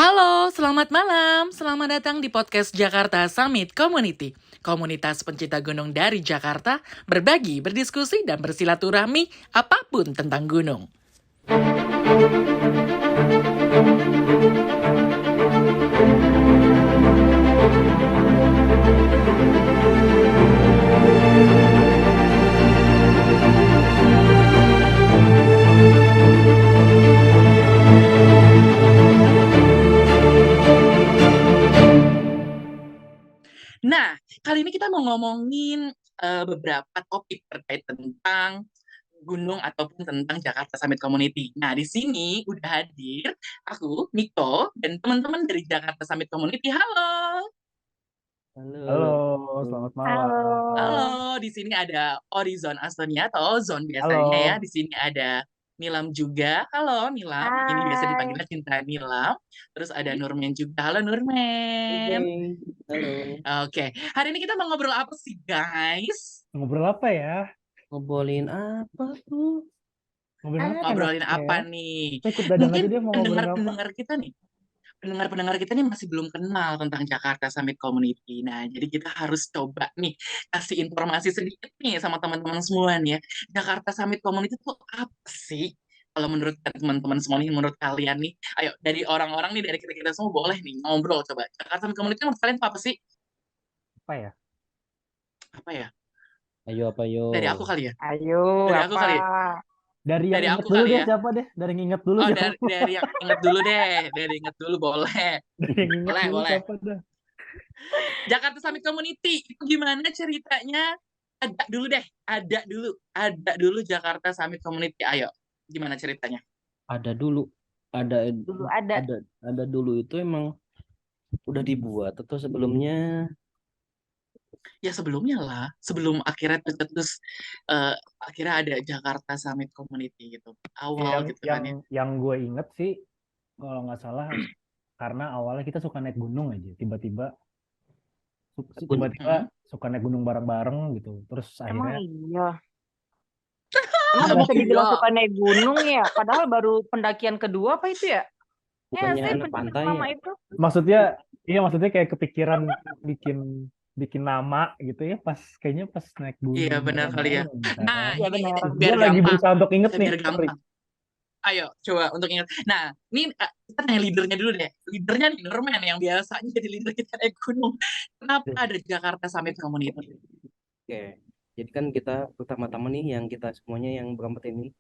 Halo, selamat malam. Selamat datang di podcast Jakarta Summit Community. Komunitas pencinta gunung dari Jakarta berbagi, berdiskusi, dan bersilaturahmi apapun tentang gunung. Nah, kali ini kita mau ngomongin beberapa topik terkait tentang gunung ataupun tentang Jakarta Summit Community. Nah, di sini udah hadir aku, Miko, dan teman-teman dari Jakarta Summit Community. Halo. Halo, Halo. selamat Halo. malam. Halo, di sini ada Horizon Astonia atau Ozon biasanya Halo. ya. Di sini ada Nilam juga. Halo Nilam, ini biasa Hai. dipanggilnya Cinta Nilam. Terus ada Nurmen juga. Halo Nurmen. Halo. Oke, hari ini kita mau ngobrol apa sih guys? Ngobrol apa ya? Ngobrolin apa tuh? Ngobrolin apa Ngobrolin enaknya apa ya? nih? Saya ikut dadang Mungkin aja dia mau ngobrolin apa. pendengar-pendengar kita nih, pendengar-pendengar kita nih masih belum kenal tentang Jakarta Summit Community. Nah, jadi kita harus coba nih kasih informasi sedikit nih sama teman-teman semua nih ya. Jakarta Summit Community itu apa sih? Kalau menurut teman-teman semua nih, menurut kalian nih, ayo dari orang-orang nih, dari kita-kita semua boleh nih ngobrol coba. Jakarta Summit Community menurut kalian itu apa sih? Apa ya? Apa ya? Ayo apa yo? Dari aku kali ya? Ayo, Dari aku apa? kali ya? Dari yang Dari inget aku dulu kali deh ya? siapa deh? Dari yang inget dulu Oh, siapa? dari yang inget dulu deh. Dari inget dulu boleh. Dari yang inget Boleh, dulu boleh. siapa dah? Jakarta Summit Community itu gimana ceritanya? Ada dulu deh, ada dulu Jakarta Summit Community. Ayo, gimana ceritanya? Ada dulu. Ada Dulu ada. ada dulu itu emang udah dibuat atau sebelumnya? Ya sebelumnya lah, sebelum akhirnya tercetus akhirnya ada Jakarta Summit Community gitu. Ya, Awal gitu yang kan ya. yang gue inget sih kalau nggak salah karena awalnya kita suka naik gunung aja. Tiba-tiba suka naik gunung bareng-bareng gitu. Terus Emang akhirnya iya. Emang Iya. bisa dibilang Iya. suka naik gunung ya? Padahal baru pendakian kedua apa itu ya? Bukannya sih, anak pendakian pantai pertama ya? itu. maksudnya kayak kepikiran bikin bikin nama gitu ya kayaknya pas naik Iya gunung benar kali ya. bareng-bareng gitu Nah, kan. Iya ini benar. Gue biar lagi gampang. berusaha untuk inget nih. Biar Sorry. gampang. Ayo, coba untuk ingat. Nah, ini kita tanya leadernya dulu deh. Leadernya nih, Norman, yang biasanya jadi leader kita naik gunung. Kenapa ada Jakarta Summit Community? Oke. Jadi kan kita pertama-tama nih yang kita semuanya yang berempat ini.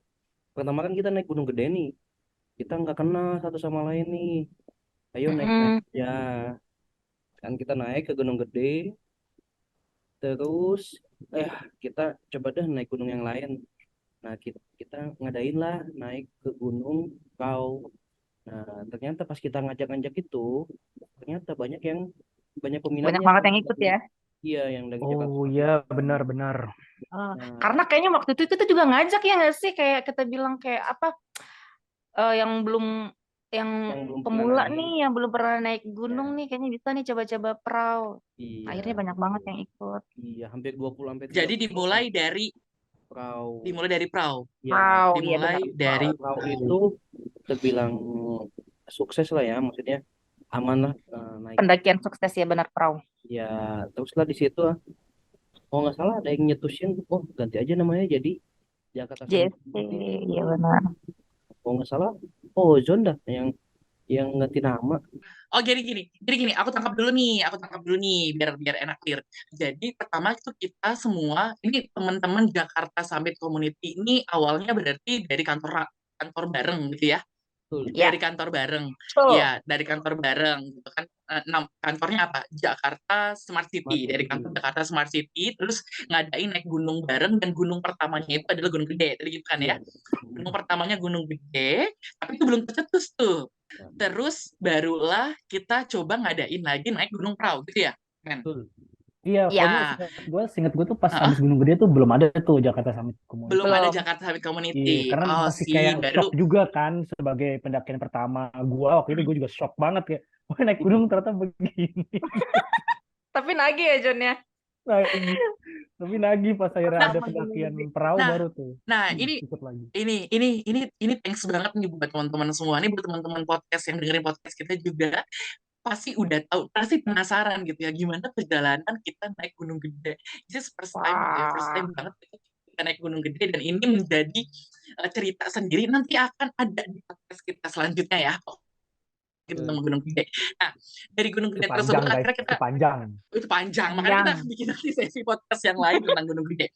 Pertama kan kita naik Gunung Gede nih. Kita nggak kenal satu sama lain nih. Ayo naik ya. Kan kita naik ke Gunung Gede. Terus kita coba deh naik gunung yang lain. Nah, kita ngadain lah naik ke Gunung Kau. Nah, ternyata pas kita ngajak-ngajak itu, ternyata banyak Banyak peminatnya. banget yang ikut ya. Iya, yang dari Jakarta. Oh iya benar-benar. Ah, Nah, karena kayaknya waktu itu kita juga ngajak ya nggak sih? Kayak kita bilang kayak apa? Yang belum yang belum pernah pemula naik. nih, yang belum pernah naik gunung nih, kayaknya bisa nih coba-coba perahu. Iya. Akhirnya banyak banget yang ikut. Iya, hampir 20 sampai 30 Jadi dimulai dari perahu. perahu. Ya, Wow, iya Dimulai benar. dari perahu itu terbilang sukses lah ya, maksudnya aman lah naik. Pendakian sukses ya benar perahu. Ya, teruslah di situ oh nggak salah ada yang nyetusin, oh ganti aja namanya jadi Jakarta Summit. JSC, iya benar. Oh nggak salah, oh Ozon dah yang ganti nama. Oh, jadi gini, aku tangkap dulu nih, biar biar enak clear. Jadi pertama itu kita semua, ini teman-teman Jakarta Summit Community ini awalnya berarti dari kantor bareng gitu ya. Betul. Ya. Dari kantor bareng. Betul. Ya, dari kantor bareng gitu kan. Kantornya apa? Jakarta Smart City. Dari kantor Jakarta Smart City terus ngadain naik gunung bareng, dan gunung pertamanya itu adalah Gunung Gede tadi gitu kan ya. Gunung pertamanya Gunung Gede, tapi itu belum tercetus tuh. Terus barulah kita coba ngadain lagi naik Gunung Prau gitu ya, men. Betul. Iya, Ya. pokoknya seingat gue tuh pas Heeh. habis Gunung Gede tuh belum ada tuh Jakarta Summit Community. Belum ada Belum. Jakarta Summit Iya, Community. karena Oh masih sih, kayak baru shock juga kan sebagai pendakian pertama gua waktu itu gue juga shock banget ya. Wah, naik gunung ternyata begini. Tapi nagih ya John ya. Lagi. Tapi nagih pas akhirnya Nah, ada Sama Gunung pendakian Gede. perahu nah, baru tuh nah ini ikut lagi. ini thanks banget nih buat teman-teman semua nih, buat teman-teman podcast yang dengerin podcast kita juga pasti udah tahu, pasti penasaran gitu ya gimana perjalanan kita naik Gunung Gede. This is first time gitu ya, first Wah. time banget kita naik Gunung Gede, dan ini menjadi cerita sendiri, nanti akan ada di podcast kita selanjutnya ya tentang Gunung Gede. Nah, dari Gunung Itu Gede panjang tersebut guys, akhirnya kita itu panjang. itu panjang, makanya kita Panjang. bikin nanti sesi podcast yang lain tentang Gunung Gede.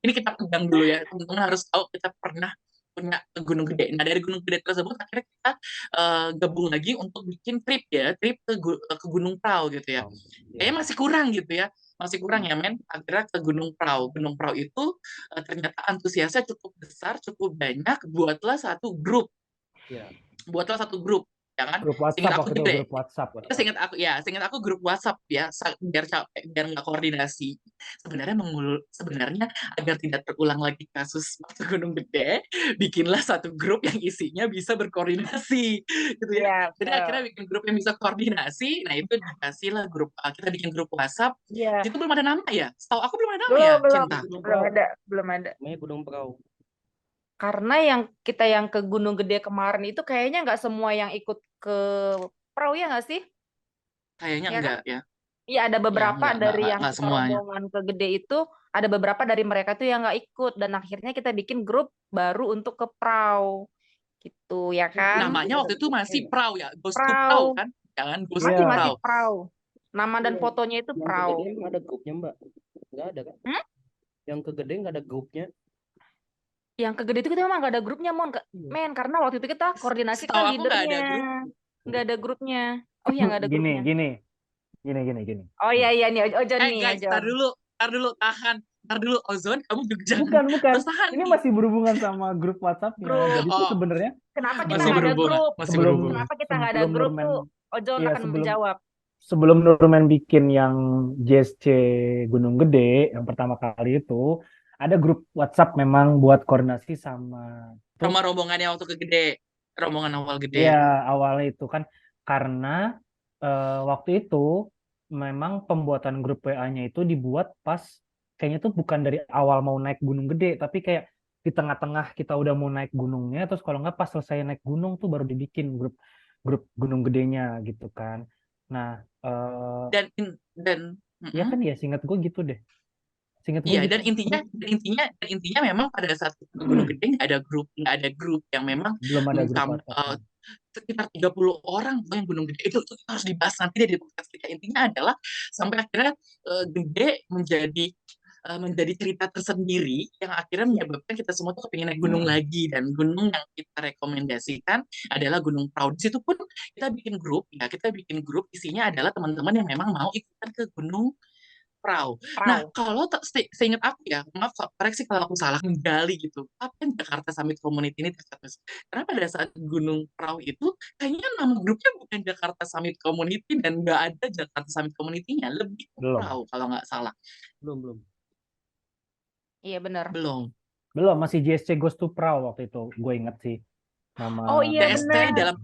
Ini kita pegang dulu ya, teman-teman harus tahu kita pernah punya Gunung Gede. Nah, dari Gunung Gede tersebut akhirnya kita gabung lagi untuk bikin trip ya, trip ke Gunung Prau gitu ya. Kayaknya masih kurang gitu ya, masih kurang ya men. Akhirnya ke Gunung Prau. Gunung Prau itu ternyata antusiasnya cukup besar, cukup banyak. Buatlah satu grup, Ya. ya kan? Grup Seingat WhatsApp aku waktu itu, gitu grup WhatsApp. seingat aku grup WhatsApp ya, biar capek, biar nggak koordinasi. Sebenarnya agar tidak terulang lagi kasus waktu Gunung Gede, bikinlah satu grup yang isinya bisa berkoordinasi, gitu ya. Iya, Jadi betul. akhirnya bikin grup yang bisa koordinasi. Nah itu dikasihlah kita bikin grup WhatsApp. Iya. Itu belum ada nama ya? Setahu aku belum ada nama ya, Belum Cinta. belum ada. Namanya Gunung Prau. Karena yang ke Gunung Gede kemarin itu kayaknya nggak semua yang ikut ke perahu ya nggak sih? Kayaknya Ya kan? enggak ya. Iya ada Ya beberapa dari yang enggak kita semuanya. rombongan ke Gede itu ada beberapa dari mereka tuh yang nggak ikut dan akhirnya kita bikin grup baru untuk ke perahu gitu ya kan? Namanya waktu itu masih Prau ya, Ghost to Prau Perahu kan? Jangan Ghost Iya. to masih Prau. perahu. Nama dan Iya. fotonya itu Yang perahu. ke Gede emang ada grupnya Mbak? Nggak ada kan? Yang ke Gede nggak ada grupnya? Yang ke Gede itu kita memang nggak ada grupnya men karena waktu itu kita koordinasi Setahu kan aku nggak ada leadernya grup. nggak ada grupnya. Oh iya nggak ada Gini, grupnya. gini. Oh iya nih Ojon nih Guys, Ojon. tar dulu, tahan. Tar dulu, Ozon, kamu juga jangan Bukan. terus tahan Ini nih. masih berhubungan sama grup WhatsApp-nya. Grup. Jadi tuh Oh, sebenarnya Kenapa kita masih nggak ada berhubungan, grup? masih sebelum berhubungan. Kenapa kita nggak ada sebelum grup Nurmen tuh? Ojon iya akan menjawab. sebelum Nurmen bikin yang JSC Gunung Gede yang pertama kali itu ada grup WhatsApp memang buat koordinasi sama Sama rombongannya waktu ke Gede, rombongan awal Gede. Iya, awalnya itu kan karena waktu itu memang pembuatan grup WA-nya itu dibuat pas kayaknya tuh bukan dari awal mau naik Gunung Gede, tapi kayak di tengah-tengah kita udah mau naik gunungnya, terus kalau nggak pas selesai naik gunung tuh baru dibikin grup grup Gunung Gedenya gitu kan. Nah, Dan ya kan ya, seingat gue gitu deh. Seingat gue iya, gitu. dan intinya memang pada saat ke Gunung Gede nggak ada grup yang memang Belum ada grup WhatsApp. sekitar 30 orang tuh yang Gunung Gede itu harus dibahas nanti deh di podcast kita. Intinya adalah sampai akhirnya Gede menjadi cerita tersendiri yang akhirnya menyebabkan kita semua tuh kepingin naik gunung lagi, dan gunung yang kita rekomendasikan adalah Gunung Prau. Di situ pun kita bikin grup isinya adalah teman-teman yang memang mau ikutan ke Gunung Prau. Nah, kalau seingat aku ya, maaf koreksi kalau aku salah, menggali gitu. Kapan Jakarta Summit Community ini tercetus? Karena pada saat Gunung Prau itu, kayaknya nama grupnya bukan Jakarta Summit Community dan nggak ada Jakarta Summit Community-nya, lebih ke Belum. Prau kalau nggak salah. Belum. Iya benar. Belum. Masih JSC Ghost to Prau waktu itu, gue inget sih. Nama Oh iya JSC benar.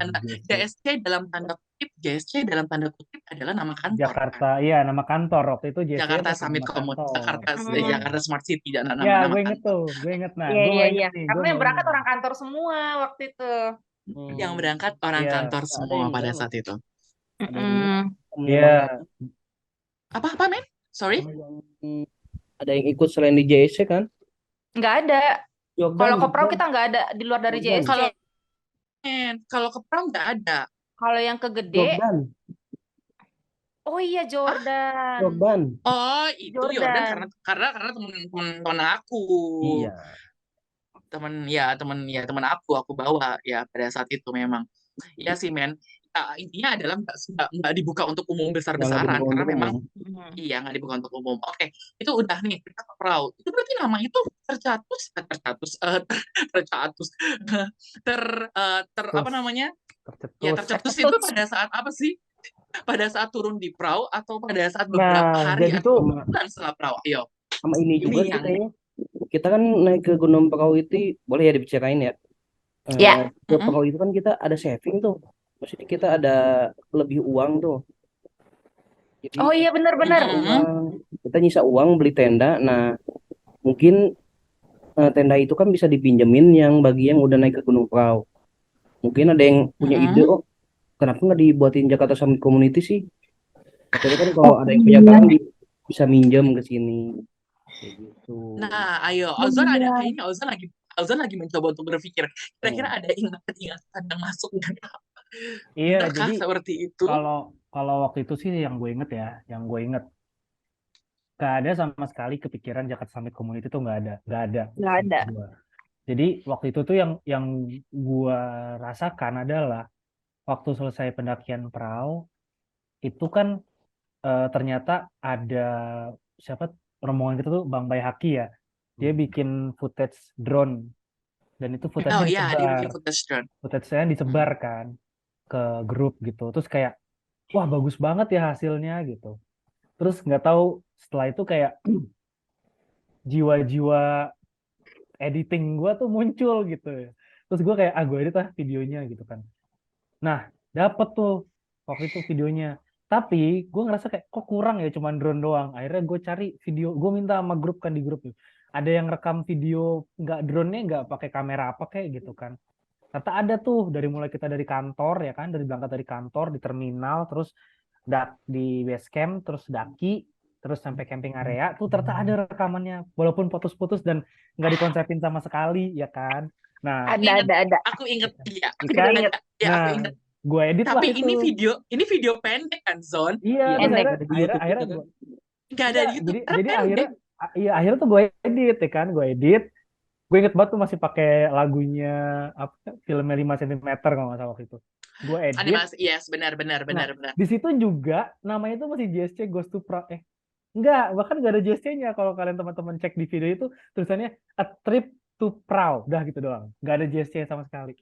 JSC dalam tanda kutip adalah nama kantor. Jakarta, iya nama kantor waktu itu JSC Jakarta masih Summit nama Community, kantor. Jakarta Smart City dan Ya, nama gue inget kantor. tuh, gue inget. Nah, Iya gue iya inget iya. nih, Karena gue yang berangkat orang kantor semua waktu itu. Yang berangkat orang Iya. kantor Ada semua yang pada enggak, saat itu. Iya. Apa men? Sorry? Ada yang ikut selain di JSC kan? Nggak ada. Jordan, Kalau ke perahu kita nggak ada di luar dari Jordan. JSC. Kalau ke Prau nggak ada. Kalau yang ke Gede, Jordan. oh iya Jordan. Jordan. Oh, itu Jordan Jordan. karena teman aku. Iya. Teman aku bawa ya pada saat itu memang. Ya sih men. Intinya adalah nggak dibuka untuk umum besar-besaran karena memang iya nggak dibuka untuk umum. Oke, itu udah nih kita ke Prau. Itu berarti nama itu apa namanya? Ya tercetus itu pada saat apa sih? Pada saat turun di Prau atau pada saat beberapa hari jadi atau tuh bulan setelah Prau? Ayo. Sama ini juga Ini sih yang kayaknya. Kita kan naik ke Gunung Prau itu boleh ya dibicarain ya. Ya. Ke Prau itu kan kita ada saving tuh. Maksudnya kita ada lebih uang tuh. Jadi Oh iya benar-benar. kita nyisa uang beli tenda. Nah, mungkin tenda itu kan bisa dipinjemin yang bagi yang udah naik ke Gunung Prau. Mungkin ada yang punya ide, oh kenapa nggak dibuatin Jakarta Summit Community sih? Akhirnya kan kalau Oh ada yang punya iya. barang bisa minjem ke sini. Kayak gitu. Nah, ayo, Oh Ozon ada iya. kayaknya Ozon lagi mencoba untuk berpikir, kira-kira Hmm. ada ingatan-ingatan yang masuk dan apa? Iya, Benarkah jadi seperti itu? kalau waktu itu sih yang gue inget ya, yang gue inget gak ada sama sekali kepikiran Jakarta Summit Community tuh nggak ada Nggak sama ada. gue. Jadi waktu itu tuh yang gue rasakan adalah waktu selesai pendakian perahu itu kan ternyata ada siapa rombongan kita tuh Bang Bayhaki ya, dia bikin footage drone dan itu Oh footage-nya iya, dia disebar, bikin footage drone. footage-nya disebar kan ke grup gitu, terus kayak wah bagus banget ya hasilnya gitu. Terus nggak tahu setelah itu kayak jiwa-jiwa editing gue tuh muncul gitu ya. Terus gue kayak gue edit lah videonya gitu kan. Nah dapet tuh waktu itu videonya. Tapi gue ngerasa kayak kok kurang ya cuman drone doang. Akhirnya gue cari video, gue minta sama grup kan di grup tuh. Ada yang rekam video nggak drone-nya nggak pakai kamera apa kayak gitu kan. Ternyata ada tuh dari mulai kita dari kantor ya kan, dari berangkat dari kantor di terminal, terus di base camp, terus daki, terus sampai camping area, tuh ternyata ada rekamannya, walaupun putus-putus dan nggak dikonsepin sama sekali ya kan. Nah, Ada. Aku inget, iya, ya aku kan? inget, ya aku Nah, inget. gue edit lah Tapi itu. ini video pendek kan, Zon? Iya, Iya, terus Pendek. ada di YouTube akhirnya juga kan. gue, Nggak ada iya, di YouTube, karena jadi pendek. iya akhirnya tuh gue edit ya kan, gue edit. Gue inget banget tuh masih pakai lagunya apa filmnya 5 cm kalau nggak salah waktu itu. Gue edit. Animasi, yes, benar. Nah, di situ juga namanya itu masih JSC Ghost to Pra enggak, bahkan nggak ada JSC-nya kalau kalian teman-teman cek di video itu tulisannya a trip to Prau, udah gitu doang. Nggak ada JSC sama sekali.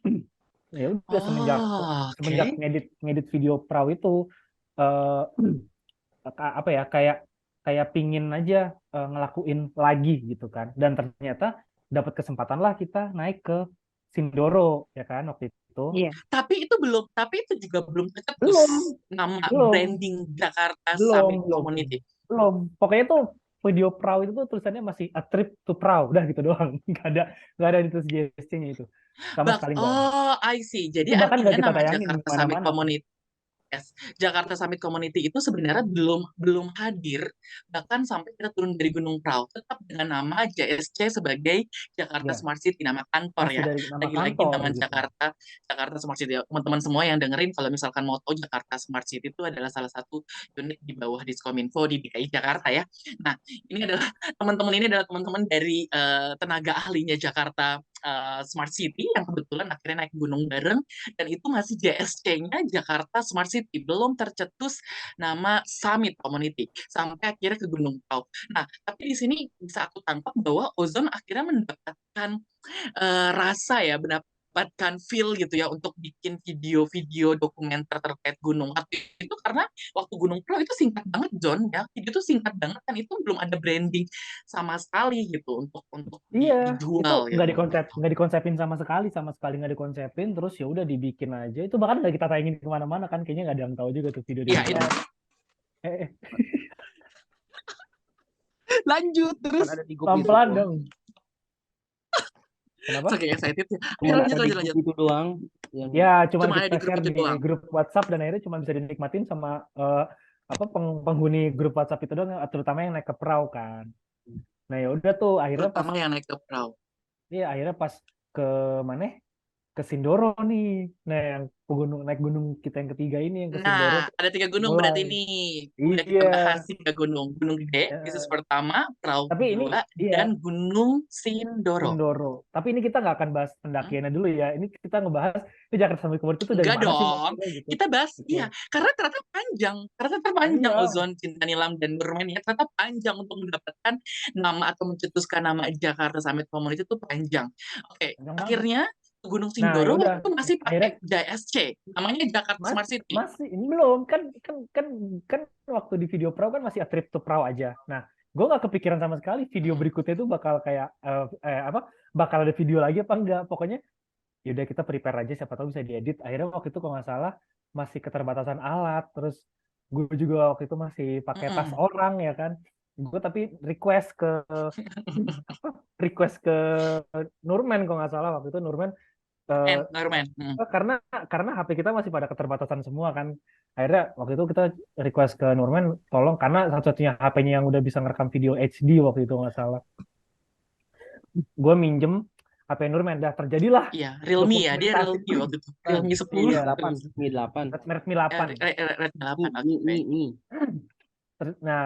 Ya udah semenjak Oh, semenjak oke. ngedit ngedit video Prau itu eh apa ya kayak kayak pingin aja ngelakuin lagi gitu kan. Dan ternyata dapat kesempatan lah kita naik ke Sindoro ya kan waktu itu. Iya. Tapi itu juga belum tercetus Belum, nama belum. branding Jakarta belum Summit belum Community. belum pokoknya tuh video Prau itu tuh tulisannya masih a trip to Prau udah gitu doang. Nggak ada itu JSC-nya itu sama sekali nggak ada. Oh, I see. Jadi Itu bahkan nggak artinya kita nama tayangin di Jakarta Summit mana-mana tuh. Community, yes, Jakarta Summit Community itu sebenarnya belum hadir bahkan sampai kita turun dari Gunung Prau, tetap dengan nama JSC sebagai Jakarta Ya Smart City, nama kantor masih ya. dari nama Lagi-lagi kantor nama gitu. Jakarta Smart City. Teman-teman semua yang dengerin, kalau misalkan mau tahu, Jakarta Smart City itu adalah salah satu unit di bawah Diskominfo di DKI Jakarta ya. Nah, ini adalah teman-teman dari tenaga ahlinya Jakarta Smart City yang kebetulan akhirnya naik gunung bareng, dan itu masih JSC-nya Jakarta Smart City, belum tercetus nama Summit Community sampai akhirnya ke Gunung Prau. Nah, tapi di sini bisa aku tangkap bahwa Ozon akhirnya mendapatkan rasa ya, mendapatkan feel gitu ya untuk bikin video-video dokumenter terkait gunung. Waktu itu karena waktu Gunung Prau itu singkat banget, John ya. Video itu singkat banget kan, itu belum ada branding sama sekali gitu untuk Iya itu dijual gitu. nggak dikonsepin sama sekali nggak dikonsepin, terus ya udah dibikin aja itu, bahkan nggak kita tayangin kemana-mana kan, kayaknya nggak ada yang tahu juga tuh video di Ya, mana. itu. eh Lanjut terus. Kan ada di grup itu pelan-pelan doang. dong. Kenapa? Saking excited ya. Cuma Lanjut, ada di lanjut, grup lanjut. itu doang. Yang Ya, cuman Cuma ada kita di grup share itu di doang. grup WhatsApp dan akhirnya cuma bisa dinikmatin sama apa penghuni grup WhatsApp itu doang, terutama yang naik ke perahu kan. Nah, ya udah tuh Terutama yang naik ke perahu. akhirnya pas ke mana? Ke Sindoro nih. Nah, yang naik gunung kita yang ketiga ini yang ke Sindoro Nah, tuh ada 3 gunung berarti mulai. nih. Udah kita Iya. bahas 3 gunung. Gunung Gede, Yesus Eh, pertama, Perahu tapi ini kedua, iya dan Gunung Sindoro. Sindoro. Tapi ini kita nggak akan bahas Hmm? pendakiannya dulu ya. Ini kita ngebahas ini Jakarta Summit Community itu dari Enggak mana sih dong. maksudnya gitu. Kita bahas, Gitu. iya. Karena ternyata panjang. Ternyata panjang Iya. Ozon, Cinta Nilam, dan Bermain. Ya, ternyata panjang untuk mendapatkan nama atau mencetuskan nama Jakarta Summit Community itu panjang. Oke, Panjang banget. akhirnya Gunung Nah, ya Sindoro udah. waktu itu masih Akhirnya pakai JSC. Namanya Jakarta Smart City. masih ini belum kan waktu di video pro kan masih a trip to pro aja. Nah, gue nggak kepikiran sama sekali video berikutnya itu bakal kayak apa bakal ada video lagi apa enggak. Pokoknya yaudah kita prepare aja, siapa tahu bisa diedit. Akhirnya waktu itu kalau nggak salah masih keterbatasan alat, terus gue juga waktu itu masih pakai tas Mm-mm. orang ya kan. Gue tapi request ke Nurman kalau nggak salah waktu itu Nurman, eh, Norman. karena HP kita masih pada keterbatasan semua kan. Akhirnya waktu itu kita request ke Nurman tolong karena satu-satunya HP-nya yang udah bisa ngerekam video HD waktu itu nggak salah. Gue minjem HP Nurman, dah terjadilah Iya, Realme ya, dia dokumentasi. Realme waktu itu. Bukan, Realme Mi 10. Iya, 8, Mi 8. merek Mi 8. Redmi 8, Mi, oke. Mi, Mi. Nah,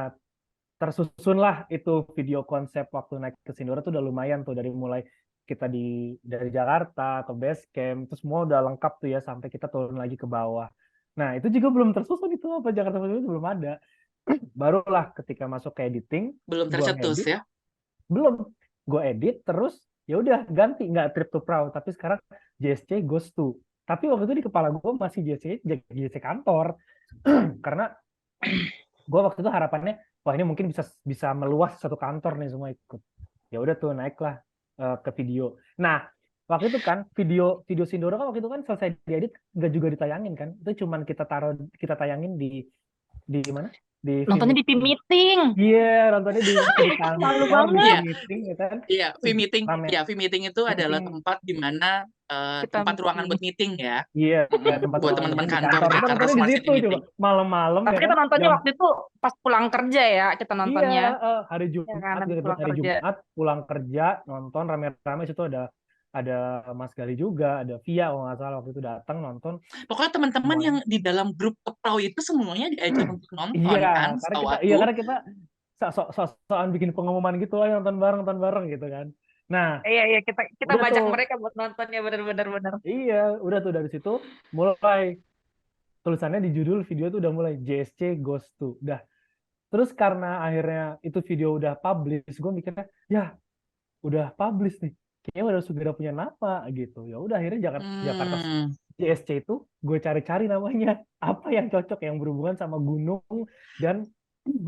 tersusunlah itu video konsep waktu naik ke Sindoro tuh udah lumayan tuh dari mulai kita dari Jakarta ke base camp terus semua udah lengkap tuh ya sampai kita turun lagi ke bawah. Nah, itu juga belum tersusun itu apa Jakarta itu belum ada. Barulah ketika masuk ke editing, Belum gua tercetus ngedit, ya. belum. Gue edit terus ya udah ganti nggak trip to Praw tapi sekarang JSC goes to. Tapi waktu itu di kepala gue masih JSC kantor karena gue waktu itu harapannya wah ini mungkin bisa bisa meluas satu kantor nih semua ikut. Ya udah tuh naiklah ke video. Nah, waktu itu kan video video Sindoro kan waktu itu kan selesai diedit nggak juga ditayangin kan. Itu cuman kita tayangin di mana? Di Nontonnya di Vmeeting. meeting. Iya, nontonnya di Malu kantor, di banget. Iya, meeting ya kan. iya, V-meeting. Rame. Ya, V-meeting itu adalah Meeting. tempat di mana Kita tempat ruangan meeting. buat meeting ya. Iya, tempat Buat ruangan teman-teman meeting di kantor kantor. Kita Jakarta nontonnya di Smart situ City coba Meeting. malam-malam Tapi ya kan. kita nontonnya Jam waktu itu pas pulang kerja ya, kita iya nontonnya. hari Ya kan, Jumat habis gitu buat pulang hari kerja. Jumat pulang kerja nonton rame-rame situ ada Mas Gali juga, ada Via kalau nggak salah waktu itu datang nonton Pokoknya teman-teman yang semuanya. di dalam grup Keprau itu semuanya diajak untuk nonton Iya, kan, karena setahu kita sok-sokan bikin pengumuman gitu ayo nonton bareng gitu kan. Nah, Iya, kita udah bajak tuh. mereka buat nontonnya bener-bener. Iya, udah tuh dari situ mulai tulisannya di judul video tuh udah mulai JSC Goes to. Udah. Terus karena akhirnya itu video udah publish, gue mikirnya ya udah publish nih. Kayaknya udah segera punya nama gitu. Ya udah akhirnya Jakarta Hmm. JSC itu gue cari-cari namanya apa yang cocok yang berhubungan sama gunung dan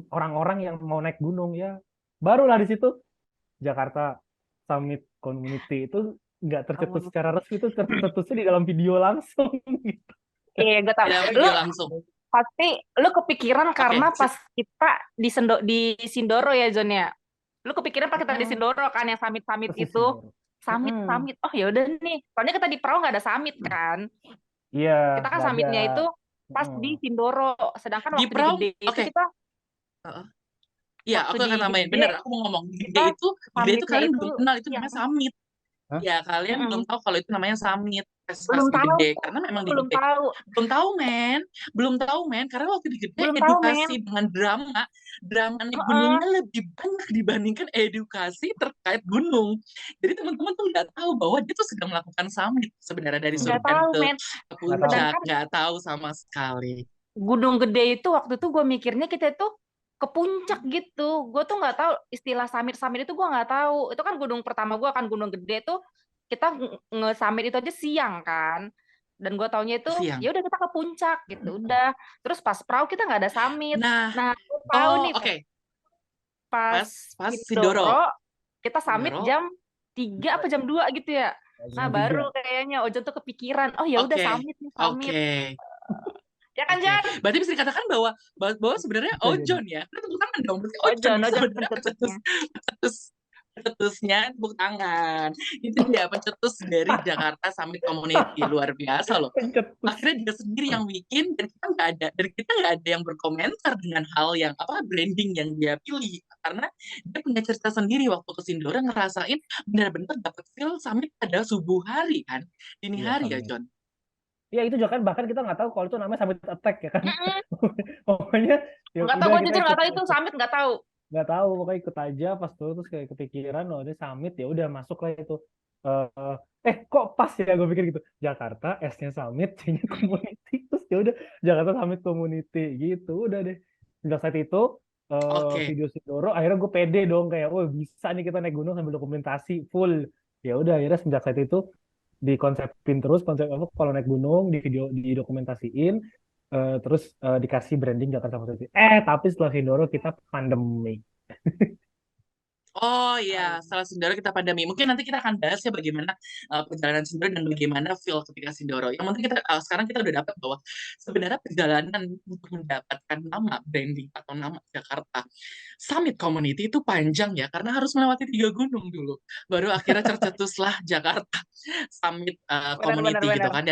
orang-orang yang mau naik gunung ya. Barulah di situ Jakarta Summit Community itu nggak tercetus secara resmi itu tercetusnya di dalam video langsung gitu. Iya, gue tau. Tidak Lu video langsung. pasti lu kepikiran Oke, karena pas kita di Sindoro ya, John ya. Lu kepikiran pas kita di Sindoro kan yang summit Persis itu. Sindoro. Summit. Oh ya udah nih. Soalnya kita di Perahu nggak ada summit kan. Iya, Kita kan nggak ada. summitnya itu pas di Sindoro. Sedangkan di waktu di Prau, Gede itu oke. kita Iya, waktu aku di akan nambahin. Gede Bener, aku mau ngomong. Gede kita itu summitnya kalian itu belum kenal, itu yang namanya Summit. Hah? Ya, kalian belum Mm-mm. tahu kalau itu namanya Summit. Pas belum di tahu, Gede. Karena memang di belum Gede. tahu, Belum tahu, men. Belum tahu, men. Karena waktu di Gede, belum tahu, men. edukasi dengan drama. Drama naik Heeh. gunungnya lebih banyak dibandingkan edukasi terkait gunung. Jadi teman-teman tuh nggak tahu bahwa dia tuh sedang melakukan Summit. Sebenarnya dari Nggak Surken tahu, ke men. puncak. Sedangkan Nggak tahu sama sekali. Gunung Gede itu waktu itu gue mikirnya kita itu ke puncak gitu. Gue tuh nggak tahu istilah summit itu gue nggak tahu. Itu kan gunung pertama gue kan Gunung Gede tuh kita nge-summit itu aja siang kan. Dan gue taunya itu Siang. ya udah kita ke puncak gitu. Udah. Terus pas perahu kita nggak ada summit. Nah, Nah, gue tahu nih oke. pas Pas Sindoro Sindoro. kita summit Sindoro. jam 3 apa jam 2 gitu ya. Nah, Jam 3. baru kayaknya Ojon tuh kepikiran, oh ya udah Oke. summit nih, summit. Oke. Ya kan, Oke. Jan? Berarti bisa dikatakan bahwa sebenarnya Bisa jadi. Ojon ya. Kita tepuk tangan dong. Berarti Ojon Ojon sebenarnya pencetusnya. pencetusnya tepuk tangan. Itu dia pencetus dari Jakarta Summit Community. Luar biasa loh. Pencetus. Akhirnya dia sendiri yang bikin dan kita nggak ada yang berkomentar dengan hal yang branding yang dia pilih karena dia punya cerita sendiri waktu ke Sindoro ngerasain benar-benar dapat feel summit pada subuh hari kan dini Iya, hari ya summit. John. Ya itu juga kan bahkan kita nggak tahu kalau itu namanya summit attack ya kan. Mm-mm. Pokoknya ya Nggak tahu, udah gue kita jujur nggak tahu ikut. itu summit, nggak tahu. Nggak tahu pokoknya ikut aja pas tuh terus kayak kepikiran oh ini summit ya udah masuk lah itu. Kok pas ya gue pikir gitu. Jakarta S-nya summit, C-nya community terus ya udah Jakarta Summit Community gitu udah deh. Sejak saat itu Oke. video Sindoro akhirnya gue pede dong kayak oh bisa nih kita naik gunung sambil dokumentasi full. Ya udah akhirnya sejak saat itu dikonsepin terus konsep apa kalau naik gunung di video didokumentasiin terus dikasih branding Jakarta Community. Tapi setelah Sindoro kita pandemi. Oh iya, setelah Sindoro kita pandemi. Mungkin nanti kita akan bahas ya bagaimana perjalanan Sindoro dan bagaimana feel ketika Sindoro. Yang penting kita sekarang kita udah dapat bahwa sebenarnya perjalanan untuk mendapatkan nama branding atau nama Jakarta Summit Community itu panjang ya, karena harus melewati 3 gunung dulu. Baru akhirnya tercetuslah Jakarta Summit Benar, benar, Community gitu benar. kan.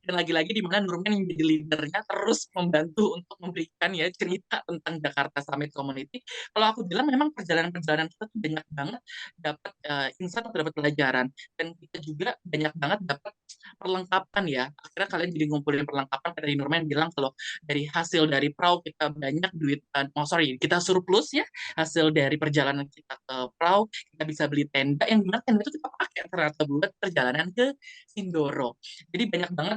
Dan lagi-lagi di mana Nurman yang jadi leadernya terus membantu untuk memberikan ya cerita tentang Jakarta Summit Community. Kalau aku bilang memang perjalanan-perjalanan kita tuh banyak banget dapat insight atau dapat pelajaran, dan kita juga banyak banget dapat perlengkapan ya. Akhirnya kalian jadi ngumpulin perlengkapan. Dari Nurman bilang kalau dari hasil dari perahu kita banyak duit, kita surplus ya, hasil dari perjalanan kita ke perahu kita bisa beli tenda, yang dimana tenda itu kita pakai ternyata buat perjalanan ke Sindoro. Jadi banyak banget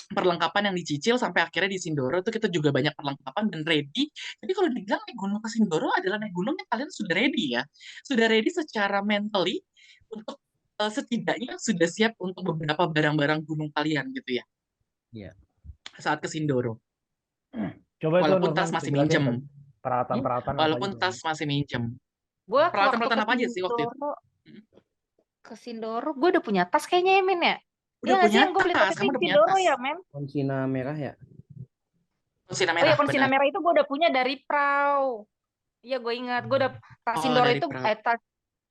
perlengkapan yang dicicil sampai akhirnya di Sindoro tuh kita juga banyak perlengkapan dan ready. Jadi kalau dibilang naik gunung ke Sindoro adalah naik gunung yang kalian sudah ready ya. Sudah ready secara mentally untuk setidaknya sudah siap untuk beberapa barang-barang gunung kalian gitu ya Iya. saat ke Sindoro. Coba itu Walaupun Nurman tas masih dijelasin minjem. kan peralatan-peralatan apa aja Walaupun tuh. tas masih minjem. Gue waktu Peralatan-peralatan ke apa aja sih waktu itu? Sindoro, gue udah punya tas kayaknya ya, Min ya. Iya Udah nggak sih punya yang gue beli tas tas, itu kamu di udah punya Sindoro tas. ya, Men? Konsina merah ya. Konsina Oh ya, merah, konsina benar. merah itu gue udah punya dari Prau. Iya, gue ingat. Gue udah tas Oh, Sindoro dari itu Prau.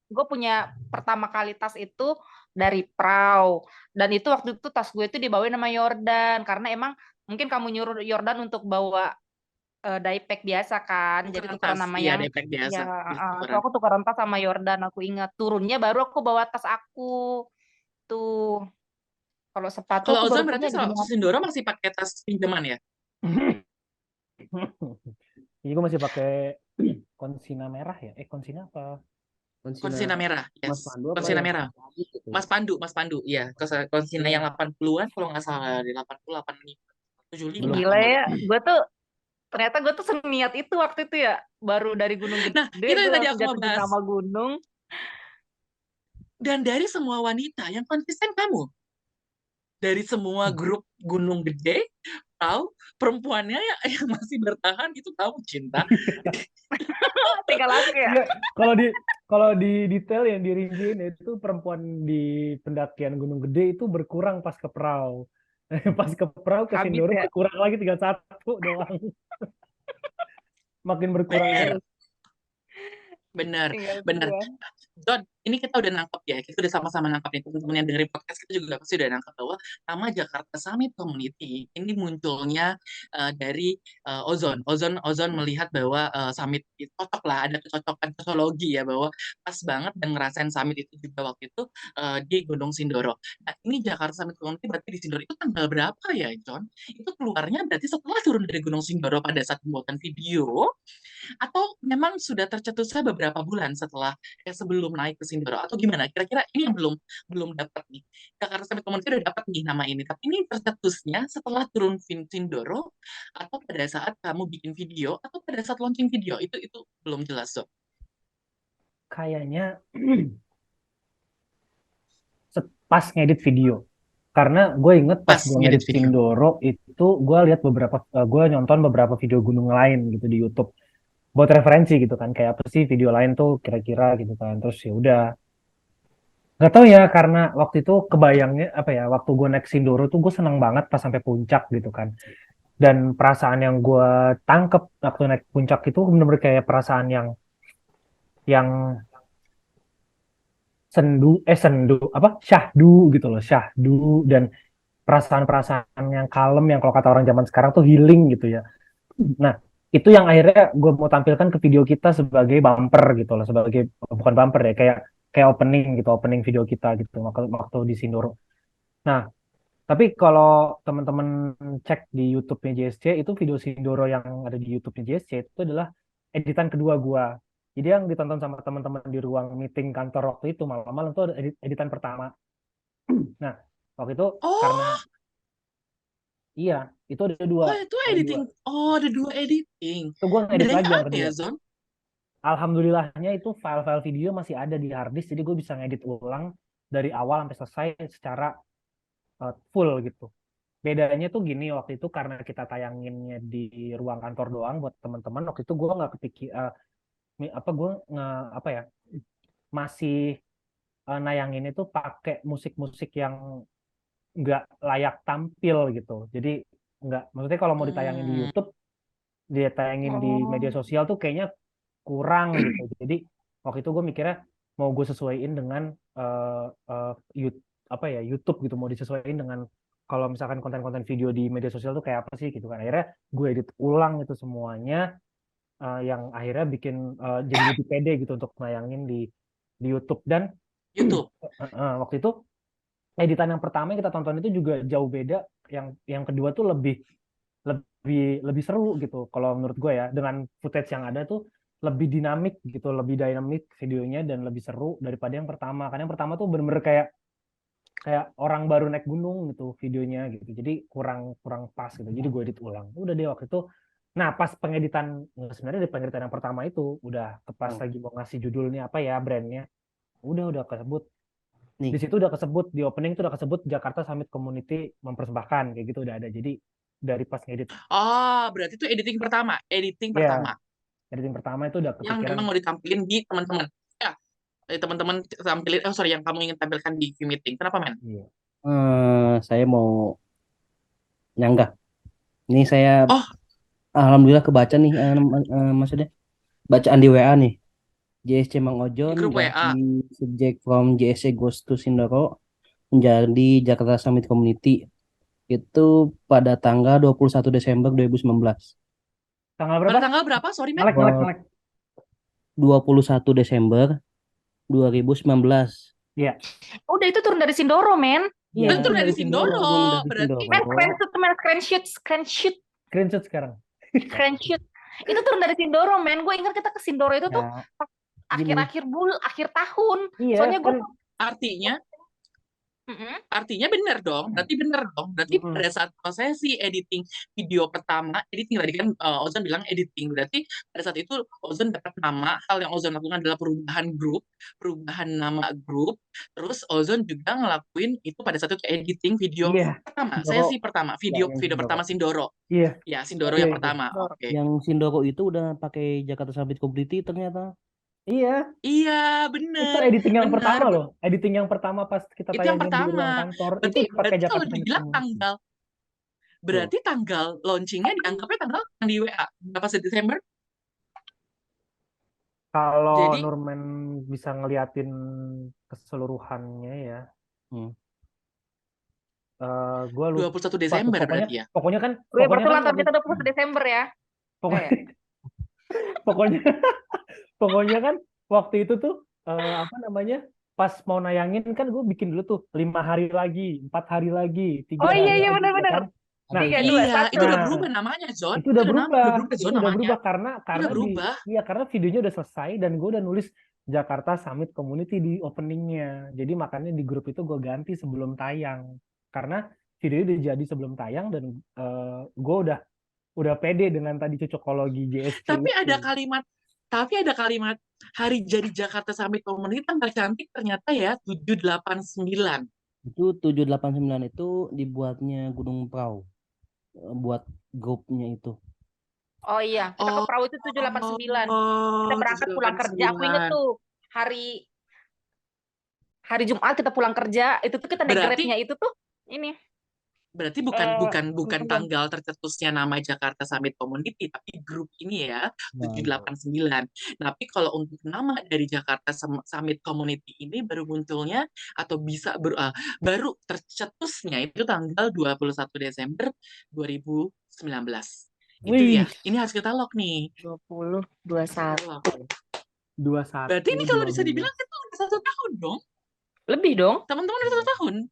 gue punya pertama kali tas itu dari Prau. Dan itu waktu itu tas gue itu dibawain sama Yordan karena emang mungkin kamu nyuruh Yordan untuk bawa diepack biasa kan. Jadi Tukeran tukeran tas, sama iya, yang depek biasa. ya, Iya, so tukeran. aku tukeran tas sama Yordan, aku ingat. Turunnya baru aku bawa tas aku. Tuh, kalau sepatu Kalau aku baru Ozon berarti punya di waktu Sindoro masih pakai tas pinjaman ya? Jadi gue masih pakai konsina merah ya. Konsina apa? Konsina Konsina merah, Mas yes. Pandu apa Konsina yang merah. tadi gitu ya? Mas Pandu, iya. Konsina Iya. yang 80-an kalau nggak salah, di 80, 85, 75 Belum. gila kalau nggak ya. lupa. Ternyata gue tuh seniat itu waktu itu ya. Baru dari Gunung Nah, Gede itu gue yang tadi langsung aku mau jatuh cinta bahas. sama gunung. Dan dari semua wanita yang konsisten kamu, dari semua grup Gunung Gede, tahu perempuannya ya yang masih bertahan itu kamu Cinta. Tinggal aku ya. Iya, kalau di detail yang dirinciin itu perempuan di pendakian Gunung Gede itu berkurang pas ke perahu. Pas ke perahu ke Habis Sindoro ya. berkurang lagi tinggal 1 doang. Makin berkurang Bener, terus. bener, Tinggal bener. gue. John, ini kita udah nangkep ya, kita udah sama-sama nangkep nih, teman-teman yang dari podcast kita juga pasti udah nangkep bahwa nama Jakarta Summit Community ini munculnya dari Ozon melihat bahwa Summit itu cocok lah, ada kecocokan sosiologi ya, bahwa pas banget dan ngerasain Summit itu juga waktu itu di Gunung Sindoro. Nah, ini Jakarta Summit Community berarti di Sindoro itu tanggal berapa ya, John? Itu keluarnya berarti setelah turun dari Gunung Sindoro pada saat pembuatan video, atau memang sudah tercetusnya beberapa bulan setelah sebelum naik ke Sindoro, atau gimana? Kira-kira ini yang belum belum dapat nih. Jakarta Summit Community udah dapat nih nama ini, tapi ini tercetusnya setelah turun Sindoro atau pada saat kamu bikin video atau pada saat launching video, itu belum jelas, Dok. Kayaknya pas ngedit video. Karena gue inget pas gue ngedit ngedit video. Sindoro itu gue lihat gue nonton beberapa video gunung lain gitu di YouTube buat referensi gitu kan, kayak apa sih video lain tuh kira-kira gitu kan. Terus ya udah, nggak tahu ya, karena waktu itu kebayangnya apa ya, waktu gue naik Sindoro tuh gue seneng banget pas sampai puncak gitu kan. Dan perasaan yang gue tangkep waktu naik puncak itu bener-bener kayak perasaan yang sendu apa syahdu gitu loh, syahdu, dan perasaan-perasaan yang kalem yang kalau kata orang zaman sekarang tuh healing gitu ya. Nah, itu yang akhirnya gue mau tampilkan ke video kita sebagai bumper gitu loh, sebagai bukan bumper ya, kayak kayak opening gitu, opening video kita gitu waktu di Sindoro. Nah, tapi kalau teman-teman cek di YouTube-nya JSC, itu video Sindoro yang ada di YouTube-nya JSC itu adalah editan kedua gua. Jadi yang ditonton sama teman-teman di ruang meeting kantor waktu itu malam-malam itu ada editan pertama. Nah, waktu itu karena Oh, iya, itu ada dua, itu ada dua. editing. Oh, ada 2 editing. Itu gua ngedit lagi Bedanya yang apa kedua. ya, Zon? Alhamdulillahnya itu file-file video masih ada di harddisk, jadi gue bisa ngedit ulang dari awal sampai selesai secara full gitu. Bedanya tuh gini, waktu itu karena kita tayanginnya di ruang kantor doang buat teman-teman, waktu itu gue nggak gue apa ya, masih nayangin itu pakai musik-musik yang nggak layak tampil gitu. Jadi maksudnya kalau mau ditayangin di Hmm. YouTube, dia tayangin di media Oh. sosial tuh kayaknya kurang gitu. Jadi waktu itu gue mikirnya mau gue sesuaiin dengan YouTube gitu, mau disesuaiin dengan kalau misalkan konten-konten video di media sosial tuh kayak apa sih gitu kan. Akhirnya gue edit ulang itu semuanya, yang akhirnya bikin jadi lebih pede gitu untuk nayangin di YouTube. Dan YouTube. waktu itu editan yang pertama yang kita tonton itu juga jauh beda. Yang kedua tuh lebih seru gitu kalau menurut gue ya, dengan footage yang ada tuh lebih dinamik videonya dan lebih seru daripada yang pertama. Karena yang pertama tuh bener-bener kayak orang baru naik gunung gitu videonya gitu. Jadi kurang pas gitu. Jadi gue edit ulang. Udah deh waktu itu. Nah, pas pengeditan, sebenarnya di pengeditan yang pertama itu udah pas lagi mau ngasih judulnya apa ya, brandnya, udah kesebut. Di Nih, situ udah kesebut, di opening itu udah kesebut Jakarta Summit Community mempersembahkan, kayak gitu udah ada. Jadi dari pas ngedit, Oh, berarti itu editing pertama. Editing ya, pertama. editing pertama itu udah Yang kepikiran. memang mau ditampilin di teman-teman. Ya, teman-teman tampilin, sorry, yang kamu ingin tampilkan di Q-Meeting. Kenapa, men? Iya. saya mau nyanggah. Ini saya Oh, alhamdulillah kebaca nih, maksudnya bacaan di WA nih. JSC Mang di Ojon grup WA. ganti subjek from JSC Goes to Sindoro menjadi Jakarta Summit Community itu pada tanggal 21 Desember 2019. Tanggal Pada berapa? tanggal berapa? Sorry, men. Ngelek. 21 Desember 2019. Iya. Udah itu turun dari Sindoro, men. Iya, Itu itu dari dari Sindoro. Sindoro. Dari Berarti Sindoro. Men, screenshot. Screenshot sekarang. Itu turun dari Sindoro, men. Gue ingat kita ke Sindoro itu tuh Ya, gini. akhir tahun. Iya, Soalnya gue kan. artinya benar dong. Berarti pada saat prosesi editing video pertama, editing tadi kan Ozon bilang editing. Berarti pada saat itu Ozon dapat nama, hal yang Ozon lakukan adalah perubahan nama grup. Terus Ozon juga ngelakuin itu pada saat itu editing video pertama, Sindoro. sesi pertama, video Sindoro. pertama Sindoro. Iya. Ya, Sindoro yang pertama. Oke. Yang Sindoro itu udah pakai Jakarta Summit Community ternyata. Iya, bener. itu editing yang pertama loh. Editing yang pertama pas kita Itu yang tayangin di ruang pertama. kantor. Berarti Itu pakai kalau Jakarta Summit dibilang Community. berarti tanggal launchingnya dianggapnya tanggal yang di WA berapa Desember? Kalau Jadi Nurman bisa ngeliatin keseluruhannya ya, gue lupa 21 Desember tuh, berarti ya. pokoknya kan berarti ulang tahun kita 21 Desember ya. Pokoknya kan waktu itu tuh apa namanya, pas mau nayangin kan gue bikin dulu tuh 5 hari lagi, 4 hari lagi, 3 Oh hari iya lagi, benar-benar. kan? Nah, 3, 2, 1. Itu udah berubah namanya, Zon. Itu udah berubah. Zon, Itu udah namanya. berubah karena udah berubah. karena videonya udah selesai dan gue udah nulis Jakarta Summit Community di openingnya. Jadi makanya di grup itu gue ganti sebelum tayang. Karena videonya udah jadi sebelum tayang dan gue udah pede dengan tadi cocokologi JSC. Tapi ada kalimat hari jadi Jakarta Summit Community tanggal cantik ternyata ya 789. Itu 789 itu dibuatnya Gunung Prau. Buat grupnya itu. Oh iya, kita ke Prau itu 789. Kita berangkat pulang kerja. Aku inget tuh hari Jumat kita pulang kerja, itu tuh kita naik Grab-nya itu tuh ini. Berarti bukan tanggal tercetusnya nama Jakarta Summit Community, tapi grup ini ya 789. Tapi kalau untuk nama dari Jakarta Summit Community ini baru munculnya atau bisa baru tercetusnya itu tanggal 21 Desember 2019. Itu ya. Ini harus kita lock nih. 21. Berarti ini kalau bisa dibilang itu udah 1 tahun dong. Lebih dong. Teman-teman udah 1 tahun.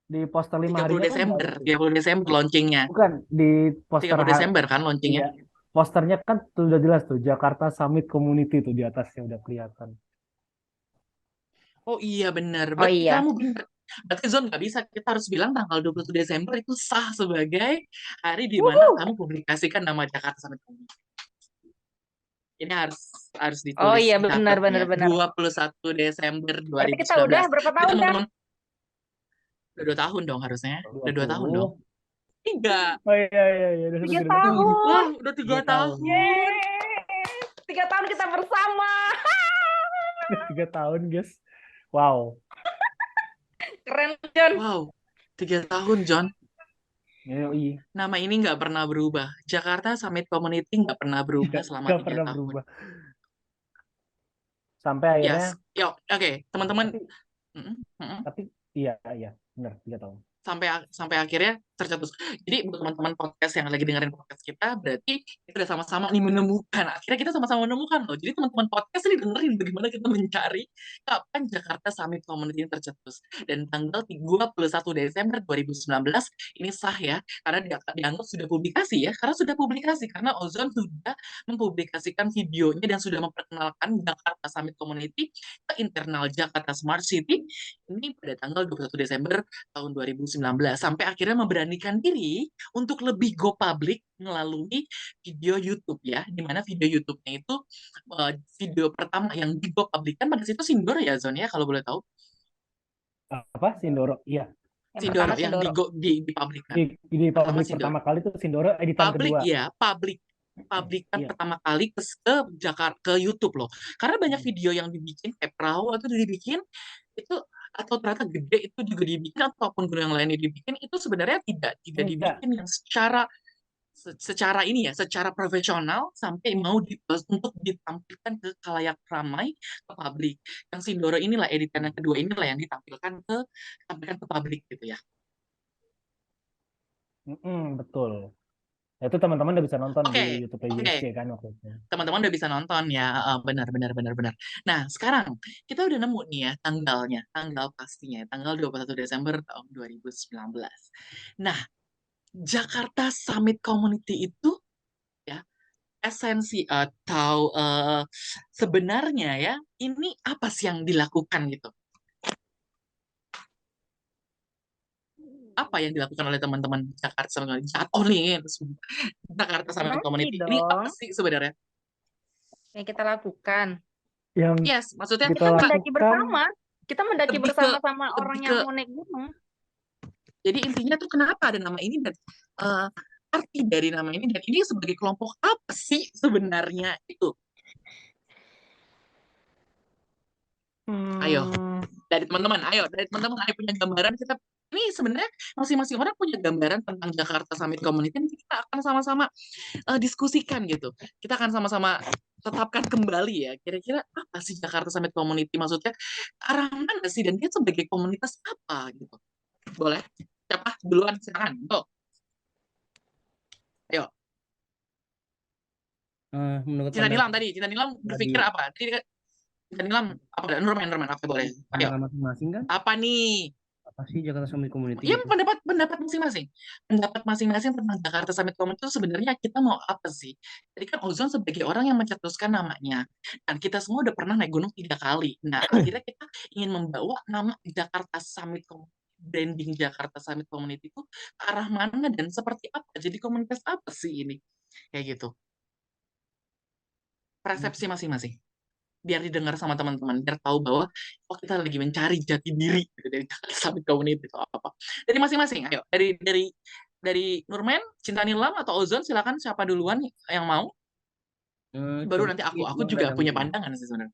Di poster 5 hari 30 Desember launchingnya. Bukan, di poster 30 Desember kan launchingnya. Iya. Posternya kan sudah jelas tuh, Jakarta Summit Community tuh di atasnya udah kelihatan. Oh iya benar. Berarti kamu benar. Berarti Zon nggak bisa, kita harus bilang tanggal 21 Desember itu sah sebagai hari di mana kamu publikasikan nama Jakarta Summit Community. Ini harus ditulis. Oh iya benar. 21 Desember 2019. Berarti kita udah berapa tahun kan? Udah 2 tahun dong harusnya. Udah 2 tahun dong. 3. Oh iya. 3 tahun. Wah, udah 3 tahun. 3 3 tahun kita bersama. 3 tahun, guys. Wow. Keren, John. Wow, 3 tahun, John. Yoi. Nama ini nggak pernah berubah. Jakarta Summit Community nggak pernah berubah selama Nggak 3 pernah tahun. berubah. Sampai akhirnya, Yes, yuk, oke, teman-teman. tapi Mm, mm. tapi iya benar 3 tahun. sampai akhirnya tercetus. Jadi buat teman-teman podcast yang lagi dengerin podcast kita, berarti kita udah sama-sama nih menemukan. Akhirnya kita sama-sama menemukan loh. Jadi teman-teman podcast ini dengerin bagaimana kita mencari kapan Jakarta Summit Community ini tercetus. Dan tanggal 21 Desember 2019 ini sah ya, karena dianggap sudah publikasi ya. Karena sudah publikasi, karena Ozon sudah mempublikasikan videonya dan sudah memperkenalkan Jakarta Summit Community ke internal Jakarta Smart City ini pada tanggal 21 Desember tahun 2019 sampai akhirnya memberanikan diri untuk lebih go public melalui video YouTube ya, di mana video YouTube-nya itu video pertama yang di go public kan pada situ Sindoro ya Zon ya kalau boleh tahu. Apa Sindoro? Iya. Yang Sindoro pertama yang Sindoro. di public kan. Di Pertama publik Sindoro. pertama kali itu Sindoro editan Public kedua. ya, publikan Iya. pertama kali ke Jakarta ke YouTube loh. Karena banyak video yang dibikin kayak perahu itu dibikin itu atau ternyata gede itu juga dibikin ataupun gunung yang lainnya dibikin itu sebenarnya tidak Enggak. dibikin yang secara ini ya secara profesional sampai mau untuk ditampilkan ke khalayak ramai ke publik. Yang Sindoro inilah editan yang kedua inilah yang ditampilkan ke publik gitu ya. Betul. Itu teman-teman udah bisa nonton Oke, di YouTube USC kan waktu itu. teman-teman udah bisa nonton ya. Benar. Nah, sekarang kita udah nemu nih ya tanggal pastinya, tanggal 21 Desember tahun 2019. Nah, Jakarta Summit Community itu ya esensi atau sebenarnya ya ini apa sih yang dilakukan gitu? Apa yang dilakukan oleh teman-teman Jakarta Summit Jakarta Summit Community ini apa sih sebenarnya? Yang kita lakukan. Yang Yes, maksudnya kita Kita mendaki lakukan bersama. Kita mendaki lebih bersama ke- sama orang lebih yang ke- mau naik gunung. Jadi intinya tuh kenapa ada nama ini dan arti dari nama ini dan ini sebagai kelompok apa sih sebenarnya itu? Ayo, dari teman-teman ayo punya gambaran kita. Ini sebenarnya masing-masing orang punya gambaran tentang Jakarta Summit Community. Kita akan sama-sama diskusikan gitu. Kita akan sama-sama tetapkan kembali ya. Kira-kira apa sih Jakarta Summit Community? Maksudnya arah mana sih dan dia sebagai komunitas apa gitu? Boleh? Siapa duluan silakan. Tuh. Ayo. Menurut Cinta pandangan Nilam berpikir apa? Cinta Nilam apa? Nurman apa boleh? Ayo. masing-masing kan, Apa nih? apa sih Jakarta Summit Community Ya gitu? pendapat masing-masing. Pendapat masing-masing tentang Jakarta Summit Community itu sebenarnya kita mau apa sih? Jadi kan Ozon sebagai orang yang mencetuskan namanya. Dan kita semua udah pernah naik gunung 3 kali. Nah, akhirnya kita ingin membawa nama Jakarta Summit Community, branding Jakarta Summit Community itu ke arah mana dan seperti apa? Jadi komunitas apa sih ini? Kayak gitu. Persepsi masing-masing. Biar didengar sama teman-teman, biar tahu bahwa oh kita lagi mencari jati diri gitu, dari Jakarta Summit Community itu apa. Dari masing-masing, ayo. Dari Nurman, Cinta Nilam atau Ozon, silakan siapa duluan yang mau. Baru nanti aku juga punya pandangan sih sebenarnya.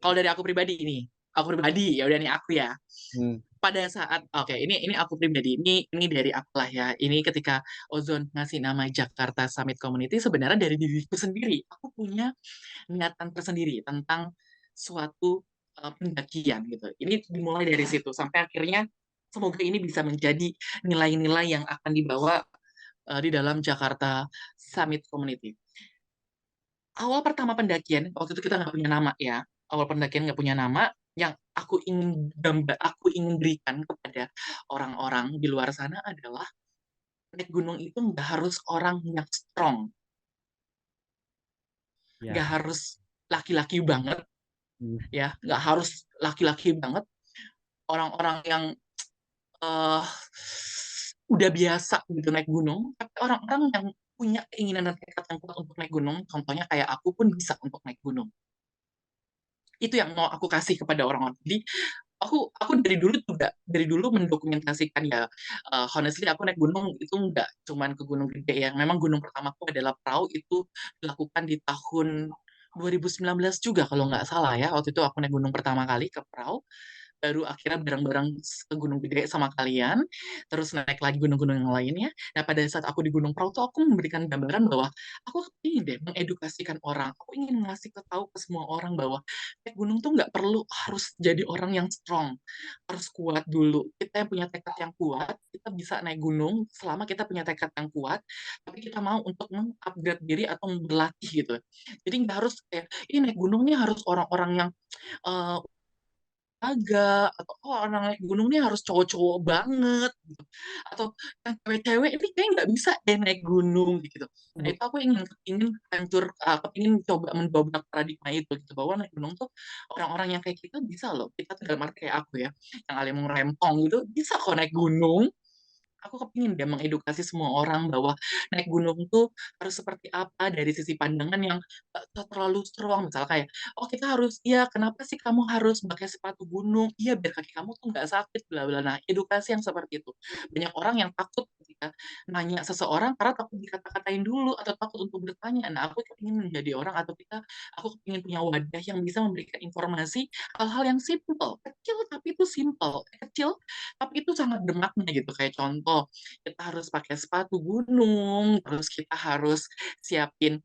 Kalau dari aku pribadi ya udah nih aku ya. Pada saat ini aku pribadi ini dari aku lah ya. Ini ketika Ozon ngasih nama Jakarta Summit Community sebenarnya dari diriku sendiri. Aku punya niatan tersendiri tentang suatu pendakian gitu. Ini dimulai dari situ sampai akhirnya semoga ini bisa menjadi nilai-nilai yang akan dibawa di dalam Jakarta Summit Community. Awal pertama pendakian waktu itu kita nggak punya nama ya. Awal pendakian nggak punya nama. Yang aku ingin berikan kepada orang-orang di luar sana adalah naik gunung itu nggak harus orang yang strong, nggak harus laki-laki banget ya, nggak harus laki-laki banget. Orang-orang yang udah biasa gitu naik gunung, tapi orang-orang yang punya keinginan dan tekad yang kuat untuk naik gunung, contohnya kayak aku pun bisa untuk naik gunung. Itu yang mau aku kasih kepada orang-orang. Jadi aku dari dulu mendokumentasikan ya, honestly aku naik gunung itu nggak cuman ke gunung gede ya. Memang gunung pertamaku adalah Prau, itu dilakukan di tahun 2019 juga kalau nggak salah ya. Waktu itu aku naik gunung pertama kali ke Prau, baru akhirnya bareng-bareng ke Gunung Gede sama kalian, terus naik lagi gunung-gunung yang lainnya. Nah, pada saat aku di Gunung Prau tuh aku memberikan gambaran bahwa aku ingin deh mengedukasikan orang. Aku ingin ngasih tahu ke semua orang bahwa naik gunung tuh nggak perlu harus jadi orang yang strong, harus kuat dulu. Kita yang punya tekad yang kuat, kita bisa naik gunung selama kita punya tekad yang kuat, tapi kita mau untuk mengupgrade diri atau berlatih gitu. Jadi nggak harus kayak, ini naik gunungnya harus orang-orang yang eh, agak atau oh orang naik gunung nih harus cowok-cowok banget gitu atau yang cewek-cewek ini kayak nggak bisa deh naik gunung gitu. Nah itu aku ingin hancur ingin coba mendobrak paradigma itu gitu bahwa naik gunung tuh orang-orang yang kayak kita bisa loh, kita tuh dalam arti kayak aku ya yang alim rempong gitu bisa kok naik gunung. Aku kepingin dia mengedukasi semua orang bahwa naik gunung tuh harus seperti apa dari sisi pandangan yang gak terlalu strong. Misal kayak, oh kita harus, iya kenapa sih kamu harus pakai sepatu gunung? Iya biar kaki kamu tuh nggak sakit, bla bla. Nah edukasi yang seperti itu. Banyak orang yang takut ketika nanya seseorang karena takut dikata-katain dulu atau takut untuk bertanya. Nah aku ingin menjadi orang atau aku ingin punya wadah yang bisa memberikan informasi hal-hal yang simple, kecil tapi itu simple, kecil tapi itu sangat bermakna gitu. Kayak contoh, kita harus pakai sepatu gunung, terus kita harus siapin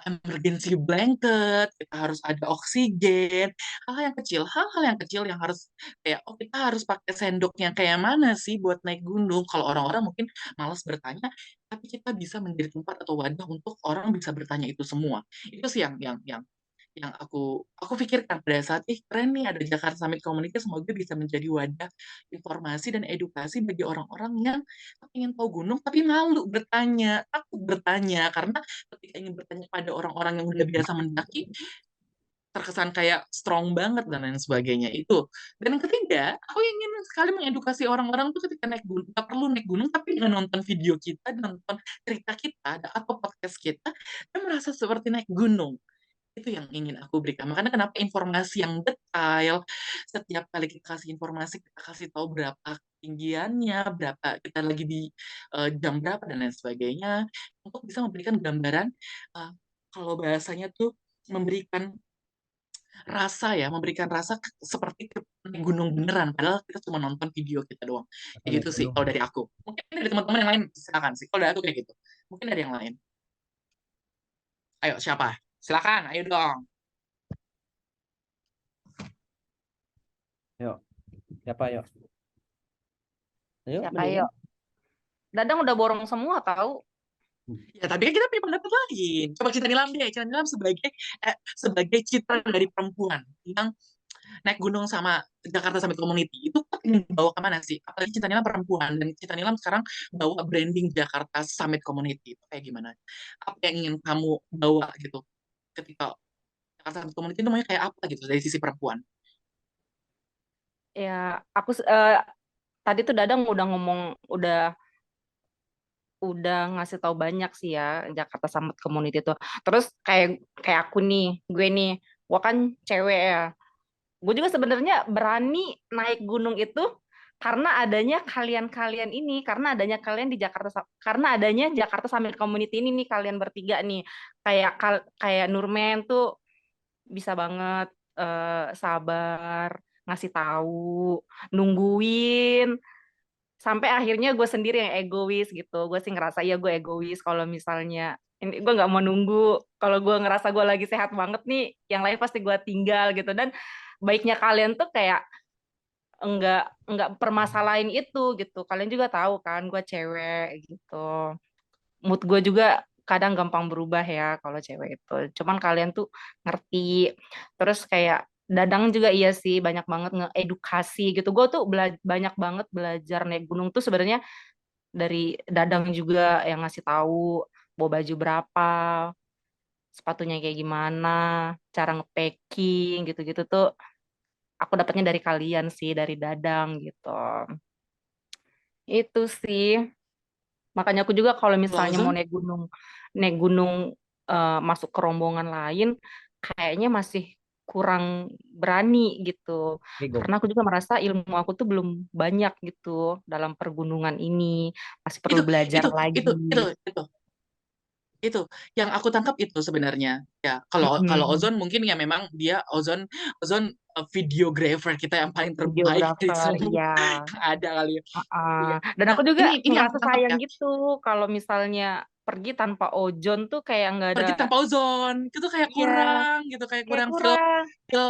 emergency blanket, kita harus ada oksigen, hal-hal yang kecil yang harus kayak, oh kita harus pakai sendok yang kayak mana sih buat naik gunung. Kalau orang-orang mungkin malas bertanya, tapi kita bisa menjadi tempat atau wadah untuk orang bisa bertanya itu semua. Itu sih yang aku pikirkan pada saat keren nih ada Jakarta Summit Community, semoga bisa menjadi wadah informasi dan edukasi bagi orang-orang yang ingin tahu gunung tapi malu bertanya, takut bertanya karena ketika ingin bertanya pada orang-orang yang udah biasa mendaki terkesan kayak strong banget dan lain sebagainya itu. Dan yang ketiga, aku ingin sekali mengedukasi orang-orang tuh ketika naik gunung, nggak perlu naik gunung tapi dengan nonton video kita, nonton cerita kita atau podcast kita, dan merasa seperti naik gunung. Itu yang ingin aku berikan. Makanya kenapa informasi yang detail, setiap kali kita kasih informasi, kita kasih tahu berapa ketinggiannya, berapa kita lagi di jam berapa, dan lain sebagainya, untuk bisa memberikan gambaran, uh, kalau bahasanya tuh memberikan memberikan rasa seperti naik gunung beneran, padahal kita cuma nonton video kita doang. Atau Kayak naik gitu sih, gunung. kalau dari aku. Mungkin dari teman-teman yang lain, silakan sih. Kalau dari aku kayak gitu. Mungkin dari yang lain. Ayo, siapa? Silakan, ayo dong. Yuk, siapa yuk? Ayo, Siapa mendingan. yuk? Dadang udah borong semua tahu. Ya, tapi kan kita punya pendapat lain. Coba Cinta Nilam deh. Cinta Nilam sebagai citra dari perempuan yang naik gunung sama Jakarta Summit Community. Itu ingin bawa kemana sih? Apalagi Cinta Nilam perempuan. Dan Cinta Nilam sekarang bawa branding Jakarta Summit Community. Itu kayak gimana? Apa yang ingin kamu bawa gitu ketika Jakarta Summit Community itu maunya kayak apa gitu dari sisi perempuan? Ya, tadi tuh Dadang udah ngomong, udah ngasih tahu banyak sih ya Jakarta Summit Community tuh. Terus kayak kayak aku nih, gue nih, gue kan cewek ya. Gue juga sebenarnya berani naik gunung itu karena adanya kalian-kalian ini, karena adanya kalian di karena adanya Jakarta Summit Community ini nih, kalian bertiga nih. Kayak Nurmen tuh bisa banget sabar, ngasih tahu, nungguin sampai akhirnya gue sendiri yang egois gitu. Gue sih ngerasa ya gue egois kalau misalnya ini gue nggak mau nunggu. Kalau gue ngerasa gue lagi sehat banget nih, yang lain pasti gue tinggal gitu. Dan baiknya kalian tuh kayak enggak permasalahin itu gitu. Kalian juga tahu kan gue cewek gitu. Mood gue juga kadang gampang berubah ya kalau cewek itu. Cuman kalian tuh ngerti. Terus kayak Dadang juga iya sih banyak banget ngeedukasi gitu. Gue tuh banyak banget belajar naik gunung tuh sebenarnya dari Dadang juga yang ngasih tahu bawa baju berapa, sepatunya kayak gimana, cara nge-packing gitu-gitu tuh aku dapatnya dari kalian sih, dari Dadang gitu. Itu sih. Makanya aku juga kalau Kalau misalnya mau Ozon, naik gunung masuk ke rombongan lain, kayaknya masih kurang berani gitu. Ego. Karena aku juga merasa ilmu aku tuh belum banyak gitu dalam pergunungan ini, masih perlu itu belajar itu lagi. itu itu itu Itu yang aku tangkap itu sebenarnya ya. Kalau Ozon mungkin ya memang dia Ozon Ozon videographer kita yang paling terbaik dari Videographer, semua iya. yang ada kali ya. Iya. Dan Nah, aku juga ini yang aku ngerasa tangkap sayang ya. gitu kalau misalnya pergi tanpa Ojon tuh kayak nggak ada, Pergi tanpa Ozon itu kayak iya, kurang gitu, kayak kayak kurang feel kurang. feel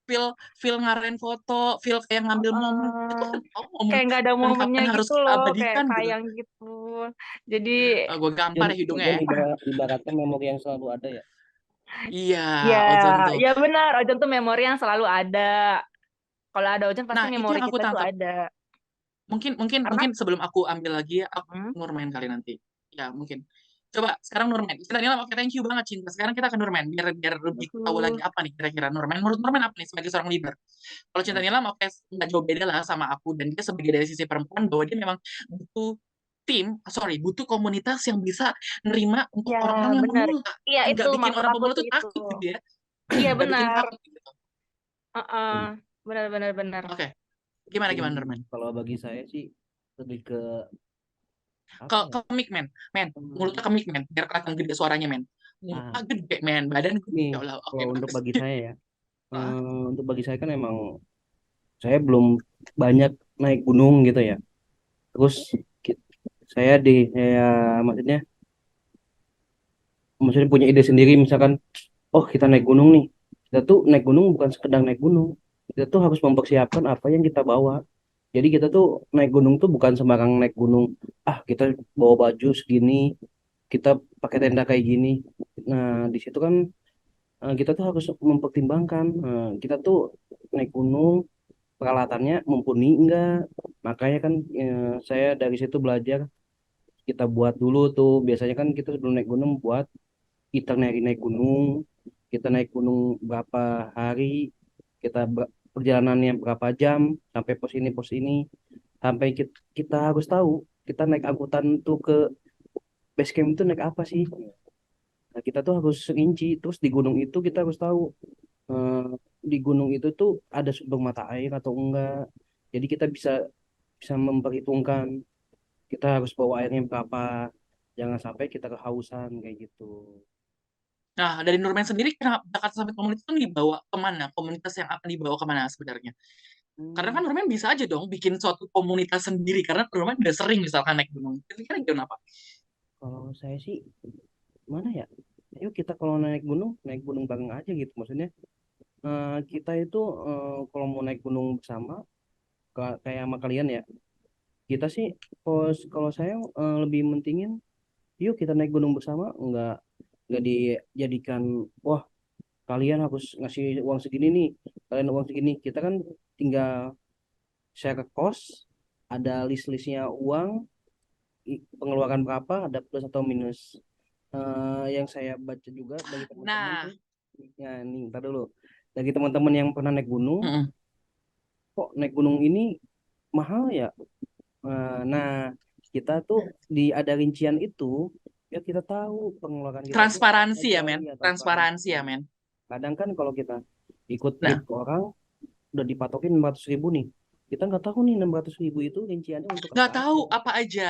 feel feel ngarahin foto, feel kayak ngambil momen. Itu Heeh. kan oh, momen Kayak nggak ada momen momennya kapan harus gitu kita loh, kayak abadikan gitu. sayang gitu. Jadi Gue gampar ya hidungnya Ojon ya. ibaratnya memori yang selalu ada ya. Iya, ya, Ozon tuh. ya benar, Ojon tuh memori yang selalu ada. Kalau ada Ojon pasti Nah, itu memori yang aku kita tuh tangkap. ada. Mungkin mungkin Karena mungkin sebelum aku ambil lagi ya, aku hmm, Nurmen kali nanti. Ya, mungkin. Coba sekarang Nurmen. Cinta Nila, oke, thank you banget Cinta. Sekarang kita ke Nurmen biar biar lebih tahu lagi betul. apa nih kira-kira Nurmen. Menurut Nurmen apa nih sebagai seorang leader? Kalau Cinta Nila oke nggak jauh beda lah sama aku dan dia sebagai dari sisi perempuan bahwa dia memang butuh butuh komunitas yang bisa nerima untuk Ya, orang-orang yang benar. pemula. Iya, itu Nggak bikin maksud orang aku pemula tuh tuh itu. takut gitu ya. Iya, Nggak bikin benar. takut gitu. Heeh. Benar, benar, benar. Oke, gimana Hmm, gimana Nurmen? kalau bagi saya sih lebih ke Ke apa ya? kemik men, mulutnya Hmm, kemik men, biar kelihatan gede suaranya men. Muka ah, gede men, badan gede. nih Ya Allah, oke kalau untuk bagus. bagi saya ya, Ah, untuk bagi saya kan emang saya belum banyak naik gunung gitu ya. Terus ki- saya maksudnya punya ide sendiri misalkan, oh kita naik gunung nih. Kita tuh naik gunung bukan sekedar naik gunung. Kita tuh harus mempersiapkan apa yang kita bawa. Jadi kita tuh naik gunung tuh bukan sembarang naik gunung. Ah, kita bawa baju segini, kita pakai tenda kayak gini. Nah, di situ kan kita tuh harus mempertimbangkan kita tuh naik gunung peralatannya mumpuni enggak. Makanya kan saya dari situ belajar kita buat dulu tuh biasanya kan kita sebelum naik gunung buat itinerary naik gunung, kita naik gunung berapa hari, perjalanannya berapa jam sampai pos ini sampai kita harus tahu kita naik angkutan tuh ke base camp itu naik apa sih. Nah, kita tuh harus rinci terus di gunung itu kita harus tahu eh, di gunung itu tuh ada sumber mata air atau enggak. Jadi kita bisa bisa memperhitungkan kita harus bawa airnya berapa. Jangan sampai kita kehausan kayak gitu. Nah, dari Nurmen sendiri, kenapa Jakarta Summit Community itu dibawa kemana? Komunitas yang akan dibawa kemana sebenarnya? Karena kan Hmm, Nurmen bisa aja dong bikin suatu komunitas sendiri, karena Nurmen udah sering misalkan naik gunung. Kira-kira gimana apa? kalau saya sih mana ya? Ayo kita kalau naik gunung bareng aja gitu. Maksudnya kita itu kalau mau naik gunung bersama kayak sama kalian ya. Kita sih kalau saya lebih mentingin, yuk kita naik gunung bersama, nggak dijadikan, wah kalian harus ngasih uang segini nih, kalian uang segini. Kita kan tinggal share kos, ada list-listnya uang, pengeluaran berapa, ada plus atau minus. Yang saya baca juga dari teman-teman Nah, tuh, ya nih, ntar dulu. Dari teman-teman yang pernah naik gunung, mm-mm. kok naik gunung ini mahal ya? Nah, kita tuh ada rincian itu, ya kita tahu pengeluaran kita tuh apa Transparansi aja, ya men, ya transparansi transparansi. ya men. Kadang kan kalau kita ikut trip Nah, ke orang, udah dipatokin 600.000 nih. Kita nggak tahu nih 600.000 itu rinciannya untuk nggak apa tahu aja. apa aja.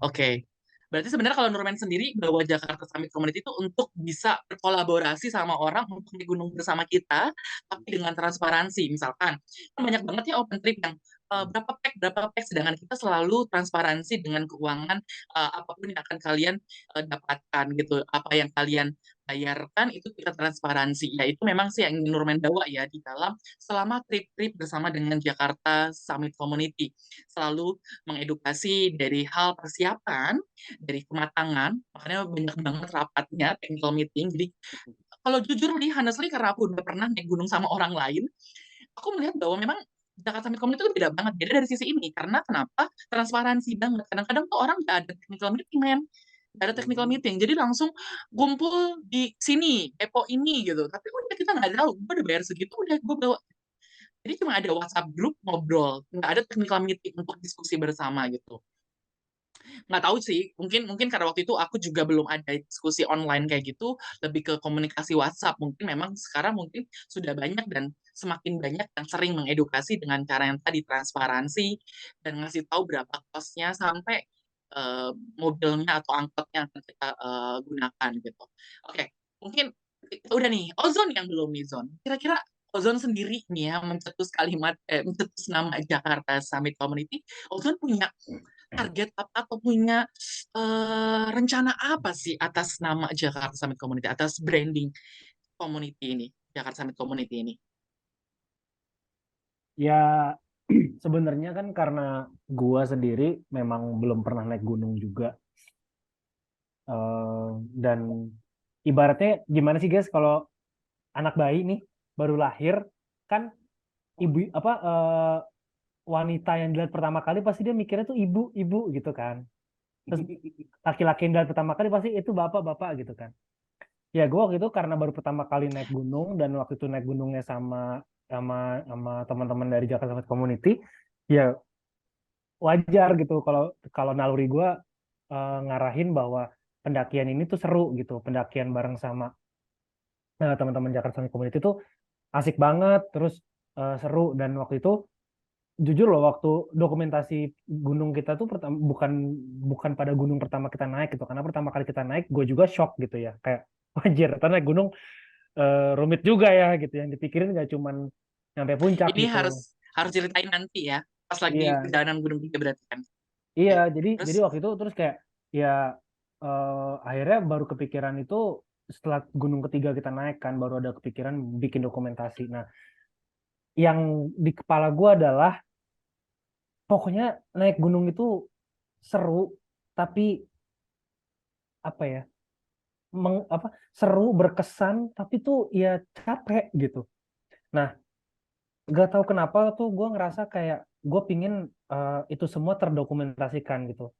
Oke. Berarti sebenarnya kalau Nurman sendiri bawa Jakarta Summit Community itu untuk bisa berkolaborasi sama orang untuk di gunung bersama kita, tapi dengan transparansi. Misalkan, kan banyak banget ya open trip yang berapa pack, sedangkan kita selalu transparansi dengan keuangan apapun yang akan kalian dapatkan gitu. Apa yang kalian bayarkan itu kita transparansi. Ya itu memang sih yang ingin Nurman bawa ya di dalam selama trip-trip bersama dengan Jakarta Summit Community. Selalu mengedukasi dari hal persiapan, dari kematangan, makanya banyak banget rapatnya, technical meeting. Jadi kalau jujur nih, honestly karena aku udah pernah naik gunung sama orang lain, aku melihat bahwa memang Jakarta Summit Community itu beda banget. Beda dari sisi ini. Karena kenapa? Transparansi banget. Kadang-kadang tuh orang nggak ada technical meeting, men. Nggak ada technical Hmm. meeting. Jadi langsung kumpul di sini, depo ini gitu. Tapi udah kita nggak tahu. Gue udah bayar segitu, udah gue bawa. Jadi cuma ada WhatsApp grup ngobrol. Nggak ada technical meeting untuk diskusi bersama gitu. Nggak tahu sih, mungkin mungkin karena waktu itu aku juga belum ada diskusi online kayak gitu, lebih ke komunikasi WhatsApp. Mungkin memang sekarang mungkin sudah banyak dan semakin banyak yang sering mengedukasi dengan cara yang tadi transparansi dan ngasih tahu berapa kosnya sampai mobilnya atau angkotnya yang akan kita gunakan gitu. Oke, mungkin udah nih, Ozon yang belum nih Zon. Kira-kira Ozon sendiri nih ya mencetus nama Jakarta Summit Community. Ozon punya target apa atau punya rencana apa sih atas nama Jakarta Summit Community, atas branding community ini, Jakarta Summit Community ini? Ya sebenarnya kan karena gua sendiri memang belum pernah naik gunung juga. Dan ibaratnya gimana sih guys kalau anak bayi nih baru lahir kan ibu apa wanita yang dilihat pertama kali pasti dia mikirnya tuh ibu gitu kan. Terus laki-laki yang dilihat pertama kali pasti itu bapak-bapak gitu kan. Ya gue waktu itu karena baru pertama kali naik gunung dan waktu itu naik gunungnya sama teman-teman dari Jakarta Summit Community, ya wajar gitu kalau kalau naluri gue ngarahin bahwa pendakian ini tuh seru gitu, pendakian bareng sama teman-teman Jakarta Summit Community tuh asik banget, terus seru dan waktu itu jujur loh waktu dokumentasi gunung kita tuh bukan bukan pada gunung pertama kita naik gitu, karena pertama kali kita naik gue juga shock gitu ya, kayak wajar karena naik gunung rumit juga ya gitu, yang dipikirin nggak cuman nyampe puncak Ini gitu. harus ceritain nanti ya, pas lagi Iya, perjalanan Gunung Tiga berarti kan. iya, Oke, jadi terus waktu itu terus kayak ya akhirnya baru kepikiran itu setelah gunung ketiga kita naik kan, baru ada kepikiran bikin dokumentasi. Nah, yang di kepala gue adalah pokoknya naik gunung itu seru, tapi apa ya, seru berkesan, tapi tuh ya capek gitu. Nah, gak tahu kenapa tuh gue ngerasa kayak gue pingin itu semua terdokumentasikan gitu.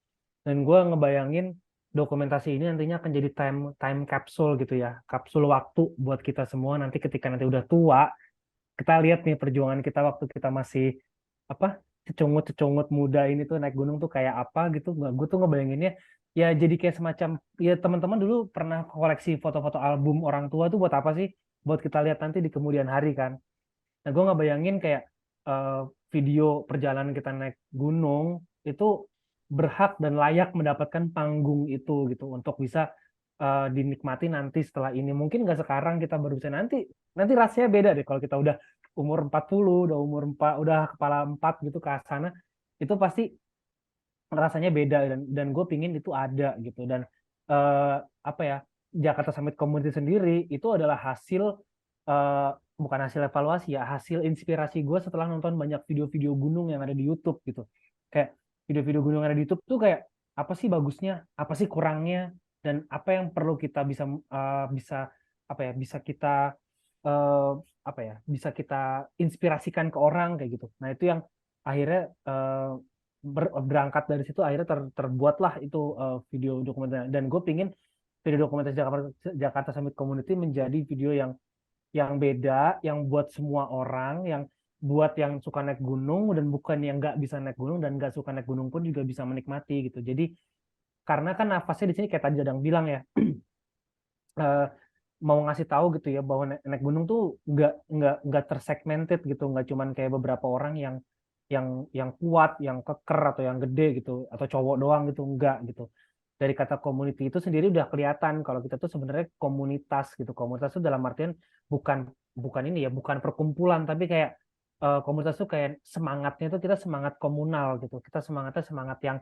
Dan gue ngebayangin dokumentasi ini nantinya akan jadi time time capsule gitu ya, kapsul waktu buat kita semua nanti ketika nanti udah tua, kita lihat nih perjuangan kita waktu kita masih apa cecungut muda ini tuh naik gunung tuh kayak apa gitu. Gue tuh ngebayanginnya ya jadi kayak semacam ya teman-teman dulu pernah koleksi foto-foto album orang tua tuh buat apa sih? Buat kita lihat nanti di kemudian hari kan. Nah, gue ngebayangin kayak eh, video perjalanan kita naik gunung itu berhak dan layak mendapatkan panggung itu gitu untuk bisa dinikmati nanti setelah ini. Mungkin nggak sekarang kita baru bisa nanti rasanya beda deh kalau kita udah umur 40, udah umur 4, udah kepala 4 gitu ke sana. Itu pasti rasanya beda dan gue pingin itu ada gitu dan eh, apa ya Jakarta Summit Community sendiri itu adalah hasil eh, bukan hasil evaluasi ya hasil inspirasi gue setelah nonton banyak video-video gunung yang ada di YouTube gitu kayak video-video gunung yang ada di YouTube tuh kayak apa sih bagusnya apa sih kurangnya dan apa yang perlu kita bisa apa ya bisa kita eh, apa ya bisa kita inspirasikan ke orang kayak gitu. Nah itu yang akhirnya berangkat dari situ akhirnya terbuatlah itu video dokumenter dan gue pingin video dokumenter Jakarta Summit Community menjadi video yang beda yang buat semua orang yang buat yang suka naik gunung dan bukan yang nggak bisa naik gunung dan nggak suka naik gunung pun juga bisa menikmati gitu jadi karena kan nafasnya di sini kayak tadi Jadang bilang ya eh, mau ngasih tahu gitu ya bahwa naik gunung tuh nggak tersegmented gitu nggak cuman kayak beberapa orang yang kuat yang keker atau yang gede gitu atau cowok doang gitu enggak gitu dari kata community itu sendiri udah kelihatan kalau kita tuh sebenarnya komunitas gitu komunitas itu dalam artian bukan bukan ini ya bukan perkumpulan tapi kayak komunitas tuh kayak semangatnya itu kita semangat komunal gitu kita semangatnya semangat yang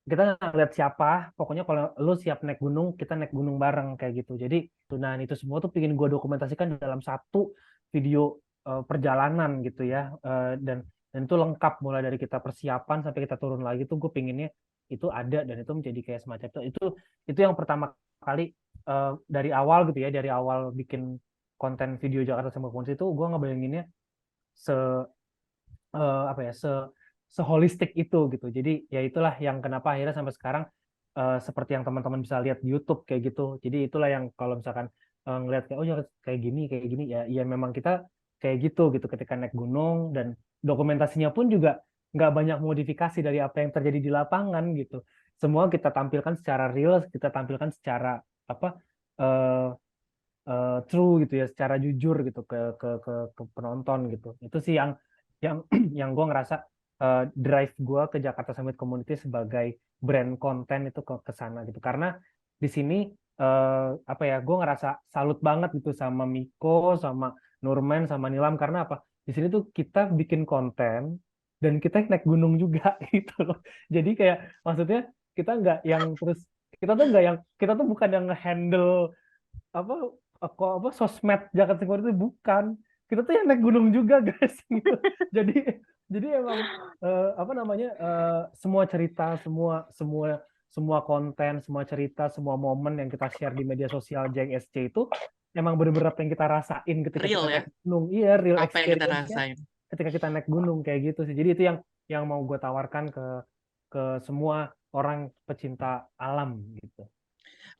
kita nggak lihat siapa pokoknya kalau lu siap naik gunung kita naik gunung bareng kayak gitu jadi nah itu semua tuh pengen gue dokumentasikan dalam satu video perjalanan gitu ya. Dan itu lengkap mulai dari kita persiapan sampai kita turun lagi tuh gue pinginnya itu ada dan itu menjadi kayak semacam itu yang pertama kali dari awal gitu ya dari awal bikin konten video Jakarta sama Kunci itu gue ngebayanginnya se apa ya seholistik itu gitu. Jadi ya itulah yang kenapa akhirnya sampai sekarang seperti yang teman-teman bisa lihat di YouTube kayak gitu. Jadi itulah yang kalau misalkan ngelihat kayak oh ya kayak gini ya ya memang kita kayak gitu ketika naik gunung dan dokumentasinya pun juga nggak banyak modifikasi dari apa yang terjadi di lapangan gitu. Semua kita tampilkan secara real, kita tampilkan secara apa uh, true gitu ya, secara jujur gitu ke penonton gitu. Itu sih yang yang gue ngerasa drive gue ke Jakarta Summit Community sebagai brand konten itu ke sana gitu. Karena di sini apa ya, gue ngerasa salut banget gitu sama Miko, sama Nurman, sama Nilam, karena apa? Di sini tuh kita bikin konten dan kita naik gunung juga gitu loh. Jadi kayak maksudnya kita nggak yang terus kita tuh nggak yang kita tuh bukan yang handle apa apa sosmed Jakarta Timur itu, bukan, kita tuh yang naik gunung juga guys gitu. Jadi emang apa namanya, semua cerita, semua semua semua konten, semua cerita, semua momen yang kita share di media sosial JXC itu emang bener-bener apa yang kita rasain ketika kita Real ya, naik gunung. Iya, real apa yang kita experience-nya rasain. ketika kita naik gunung kayak gitu sih. Jadi itu yang mau gue tawarkan ke semua orang pecinta alam gitu.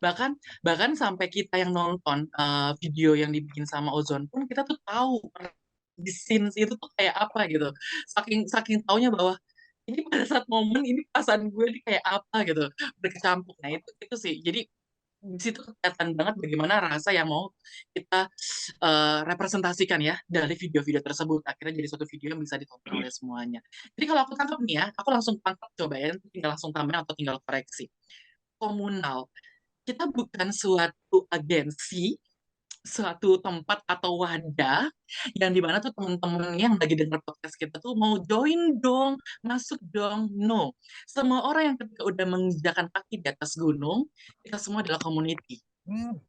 Bahkan sampai kita yang nonton video yang dibikin sama Ozon pun kita tuh tahu di scenes itu tuh kayak apa gitu. Saking saking taunya bahwa ini pada saat momen ini perasaan gue ini kayak apa gitu, berkecampur. Nah itu sih. Jadi di situ kelihatan banget bagaimana rasa yang mau kita representasikan ya dari video-video tersebut. Akhirnya jadi suatu video yang bisa ditonton oleh semuanya. Jadi kalau aku tangkap nih ya, aku langsung tangkap, coba ya, tinggal langsung tambahin atau tinggal koreksi. Komunal, kita bukan suatu agensi, suatu tempat atau wadah yang dimana tuh teman-teman yang lagi dengar podcast kita tuh mau join dong, masuk dong. No, semua orang yang ketika udah menginjakan kaki di atas gunung, kita semua adalah community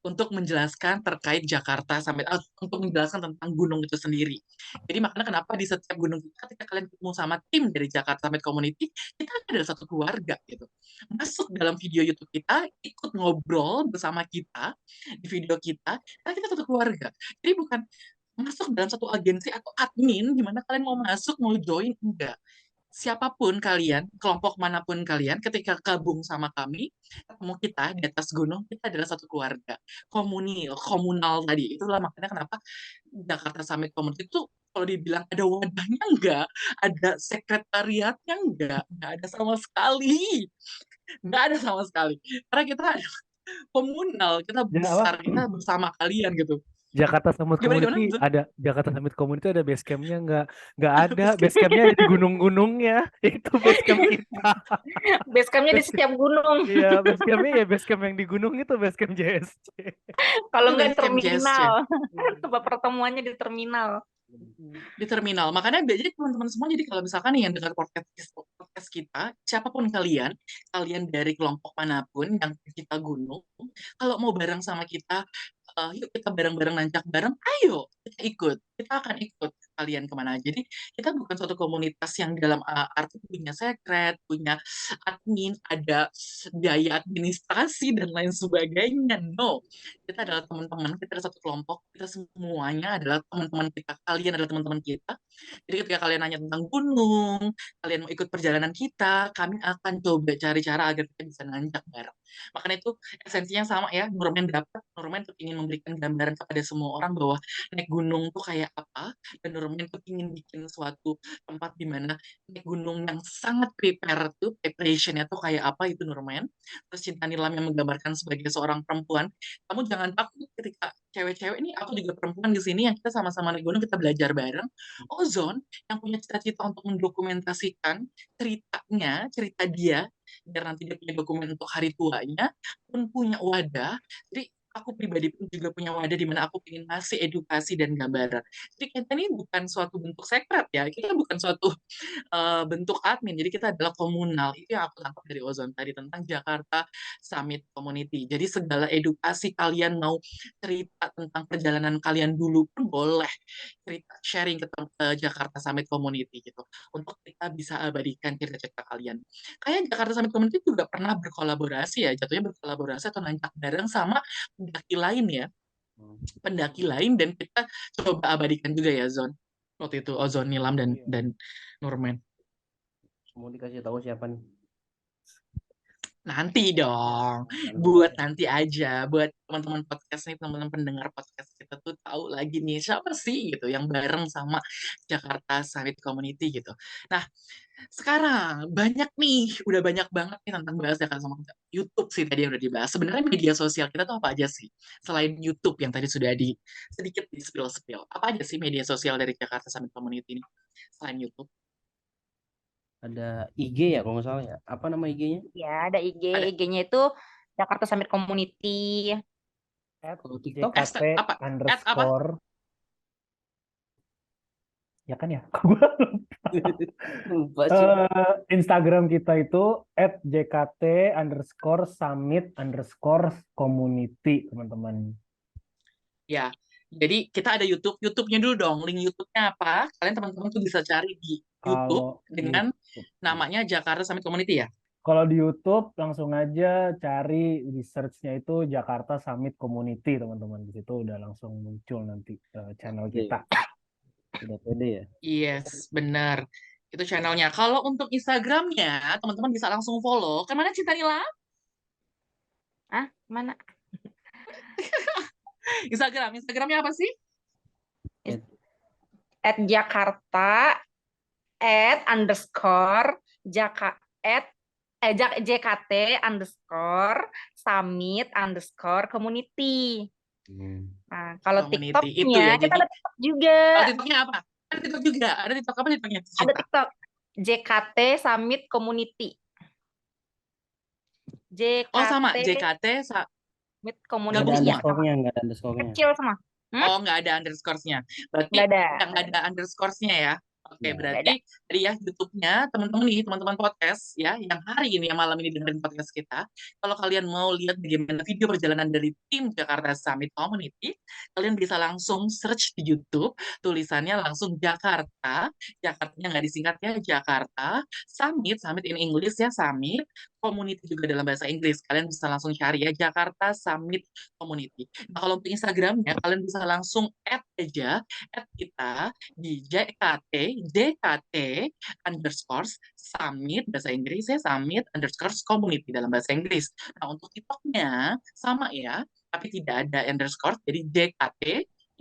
untuk menjelaskan terkait Jakarta sampai untuk menjelaskan tentang gunung itu sendiri. Jadi makanya kenapa di setiap gunung kita ketika kalian ketemu sama tim dari Jakarta Summit Community, kita adalah satu keluarga gitu. Masuk dalam video YouTube kita, ikut ngobrol bersama kita di video kita, karena kita satu keluarga. Jadi bukan masuk dalam satu agensi atau admin di mana kalian mau masuk, mau join, enggak. Siapapun kalian, kelompok manapun kalian, ketika gabung sama kami, ketemu kita di atas gunung, kita adalah satu keluarga. Komunal tadi. Itulah makanya kenapa Jakarta Summit Community itu kalau dibilang ada wadahnya enggak, ada sekretariatnya enggak ada sama sekali. Enggak ada sama sekali. Karena kita komunal, kita Ya besar, apa? kita bersama kalian gitu. Jakarta Summit Gimana? Community ada base campnya, nggak ada base campnya, ada di gunung-gunungnya. Itu base camp kita. Base campnya di Base setiap gunung. Iya, base campnya ya base camp yang di gunung itu base camp JSC. Kalau Itu nggak base camp JSC. terminal, tempat pertemuannya di terminal. Di terminal. Makanya jadi teman-teman semua, jadi kalau misalkan nih yang dengar podcast kita, siapapun kalian dari kelompok manapun yang kita gunung, kalau mau bareng sama kita, yuk kita bareng-bareng nanjak bareng, ayo kita ikut. Kita akan ikut kalian kemana. Jadi kita bukan suatu komunitas yang dalam arti punya sekret, punya admin, ada biaya administrasi dan lain sebagainya. No, kita adalah teman-teman, kita adalah satu kelompok, kita semuanya adalah teman-teman kita, kalian adalah teman-teman kita. Jadi ketika kalian nanya tentang gunung, kalian mau ikut perjalanan kita, kami akan coba cari cara agar kita bisa nanjak bareng. Makanya itu esensinya sama ya, Nurman tuh ingin memberikan gambaran kepada semua orang bahwa naik gunung tuh kayak apa, dan Nurman tuh ingin bikin suatu tempat di mana naik gunung yang sangat preparationnya tuh kayak apa, itu Nurman. Terus Cinta Nilam yang menggambarkan sebagai seorang perempuan, kamu jangan takut ketika cewek-cewek ini, aku juga perempuan di sini yang kita sama-sama naik gunung, kita belajar bareng. Ozon yang punya cita-cita untuk mendokumentasikan cerita dia, biar nanti dia punya dokumen untuk hari tuanya, pun punya wadah. Jadi aku pribadi pun juga punya wadah di mana aku ingin ngasih edukasi dan gambaran. Jadi kita ini bukan suatu bentuk sekret ya, kita bukan suatu bentuk admin. Jadi kita adalah komunal. Itu yang aku tangkap dari Ozon tadi tentang Jakarta Summit Community. Jadi segala edukasi kalian mau cerita tentang perjalanan kalian dulu pun boleh cerita sharing ke Jakarta Summit Community gitu. Untuk kita bisa abadikan cerita-cerita kalian. Kayak Jakarta Summit Community juga pernah berkolaborasi ya, jatuhnya berkolaborasi atau nanjak bareng sama pendaki lain ya. Pendaki lain, dan kita coba abadikan juga ya Zon. Waktu itu Ozon, Nilam, dan Nurman. Mau dikasih tahu siapa nih? Nanti dong, buat nanti aja, buat teman-teman podcast nih, teman-teman pendengar podcast kita tuh tahu lagi nih siapa sih gitu yang bareng sama Jakarta Summit Community gitu. Nah, sekarang udah banyak banget nih tentang bahas Jakarta sama YouTube sih tadi yang udah dibahas. Sebenarnya media sosial kita tuh apa aja sih? Selain YouTube yang tadi sudah sedikit di spill-spill. Apa aja sih media sosial dari Jakarta Summit Community ini? Selain YouTube. ada IG ya kalau nggak salah ya. Apa nama IG-nya? Ya, ada IG. Ada IG-nya itu Jakarta Summit Community. Kalau TikTok? @JKT apa? Apa? underscore ya kan ya. Gua Lupa sih. Instagram kita itu @jkt_summit_community teman-teman. Ya. Jadi kita ada YouTube. YouTube-nya dulu dong. Link YouTube-nya apa? Kalian teman-teman tuh bisa cari di YouTube Kalau dengan YouTube, namanya Jakarta Summit Community ya. kalau di YouTube langsung aja cari di search-nya itu Jakarta Summit Community teman-teman. Di situ udah langsung muncul nanti channel Oke. kita. Udah pede ya. Yes, benar. Itu channelnya. Kalau untuk Instagramnya, teman-teman bisa langsung follow. Kemana Cinta Nila? Ah, mana? Instagramnya apa sih? @Jakarta @JKT_summit_community. Nah, kalau Community itu TikToknya ya. kita Jadi ada TikTok juga. kalau TikToknya apa? Ada TikTok juga. Ada TikTok apa TikToknya? Ada Cinta. TikTok JKT Summit Community. Oh sama, JKT JKT Summit Nggak gabung ada Community ya, semua. sama underscore-nya, nggak ada underscore-nya. kecil sama. Oh, nggak ada underscore-nya. Berarti Nggak ada. yang nggak ada underscore-nya ya. Oke, Ya. Nggak ada. berarti tadi ya YouTube-nya teman-teman nih, teman-teman podcast ya, yang hari ini, yang malam ini dengerin podcast kita. Kalau kalian mau lihat bagaimana video perjalanan dari tim Jakarta Summit Community, kalian bisa langsung search di YouTube, tulisannya langsung Jakarta, Jakartanya nggak disingkat ya, Jakarta, Summit in English ya, Summit, Community juga dalam bahasa Inggris. Kalian bisa langsung cari ya, Jakarta Summit Community. Nah, kalau untuk Instagramnya, kalian bisa langsung add aja, add kita di JKT_summit bahasa Inggris ya, summit_community dalam bahasa Inggris. Nah, untuk TikToknya sama ya, tapi tidak ada underscore, jadi JKT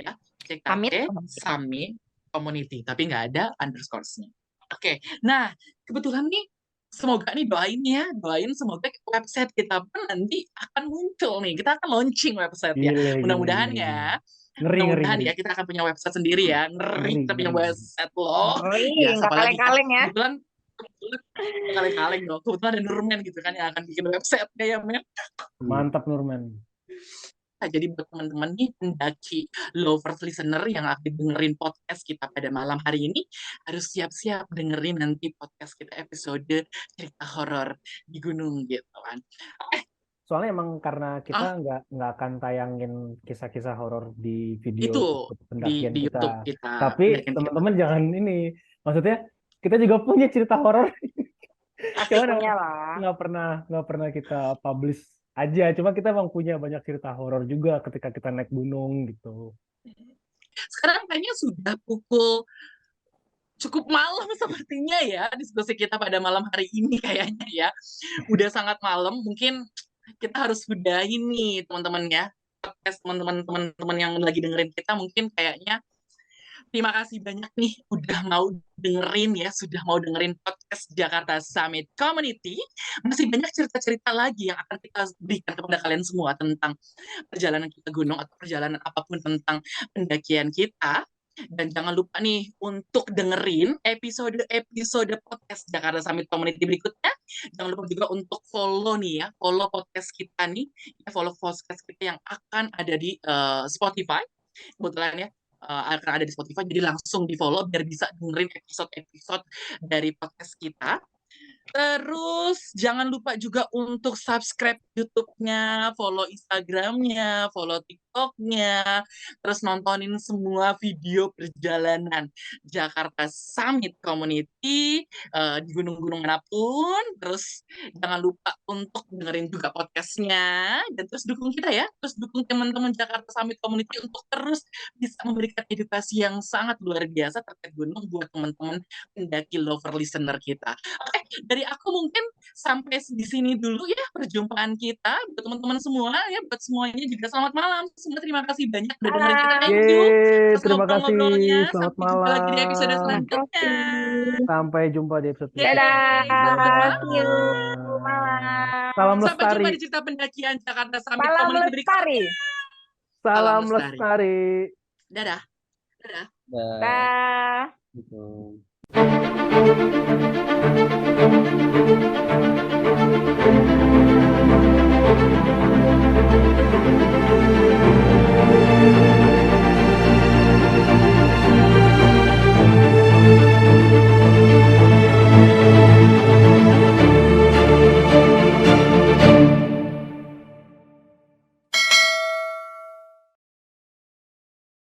ya, Summit JKT Community. Summit Community, tapi nggak ada underscore-nya. Oke, nah kebetulan nih, semoga nih doain semoga website kita pun nanti akan muncul nih, kita akan launching website ya, Gile, mudah-mudahan gile. ya. Ngeri. Mudah-mudahan ya kita akan punya website sendiri ya. Ngeri kita punya website loh. Ya, Nggak siapa lagi kan? kaleng-kaleng ya. Kebetulan kaleng-kaleng dong. Kebetulan ada Nurman gitu kan yang akan bikin website-nya ya, men. Mantap Nurman. Nah, jadi buat teman-teman nih, pendaki lovers listener yang akan dengerin podcast kita pada malam hari ini, harus siap-siap dengerin nanti podcast kita episode cerita horor di gunung gitu kan. Soalnya emang karena kita nggak akan tayangin kisah-kisah horor di video Itu pendakian di kita. YouTube kita. Tapi pendakian teman-teman jangan ini. Maksudnya kita juga punya cerita horor. Cuman Punya lah. nggak pernah kita publish aja. Cuma kita emang punya banyak cerita horor juga ketika kita naik gunung gitu. Sekarang kayaknya sudah pukul cukup malam sepertinya ya diskusi kita pada malam hari ini kayaknya ya. Udah sangat malam, mungkin kita harus udahin nih teman-teman ya. Podcast teman-teman yang lagi dengerin kita mungkin kayaknya terima kasih banyak nih udah mau dengerin ya, sudah mau dengerin podcast Jakarta Summit Community. Masih banyak cerita-cerita lagi yang akan kita berikan kepada kalian semua tentang perjalanan kita gunung atau perjalanan apapun tentang pendakian kita. Dan jangan lupa nih untuk dengerin episode podcast Jakarta Summit Community berikutnya. Jangan lupa juga untuk follow nih ya, follow podcast kita nih, ya, follow podcast kita yang akan ada di Spotify. Kebetulan ya, akan ada di Spotify, jadi langsung di follow biar bisa dengerin episode-episode dari podcast kita. Terus jangan lupa juga untuk subscribe YouTube-nya, follow Instagram-nya, follow TikTok-nya, terus nontonin semua video perjalanan Jakarta Summit Community di gunung-gunung manapun. Terus jangan lupa untuk dengerin juga podcast-nya dan terus dukung kita ya, terus dukung teman-teman Jakarta Summit Community untuk terus bisa memberikan edukasi yang sangat luar biasa terkait gunung buat teman-teman pendaki lover listener kita. Oke, dari aku mungkin sampai di sini dulu ya perjumpaan kita buat teman-teman semua ya, buat semuanya juga selamat malam semua, terima kasih banyak udah dengerin kita, thank you Yeay, atas terima kasih. ngobrol-ngobrolnya, Selamat sampai jumpa lagi di episode malam. selanjutnya. Sampai jumpa di episode Yeay. berikutnya. Dadah. See you. Dadah. Malam. Salam Sampai jumpa lestari. di cerita pendakian Jakarta Summit Salam Community berikutnya. lestari. Salam lestari. lestari. Dadah. Dah. Dah. Gitu.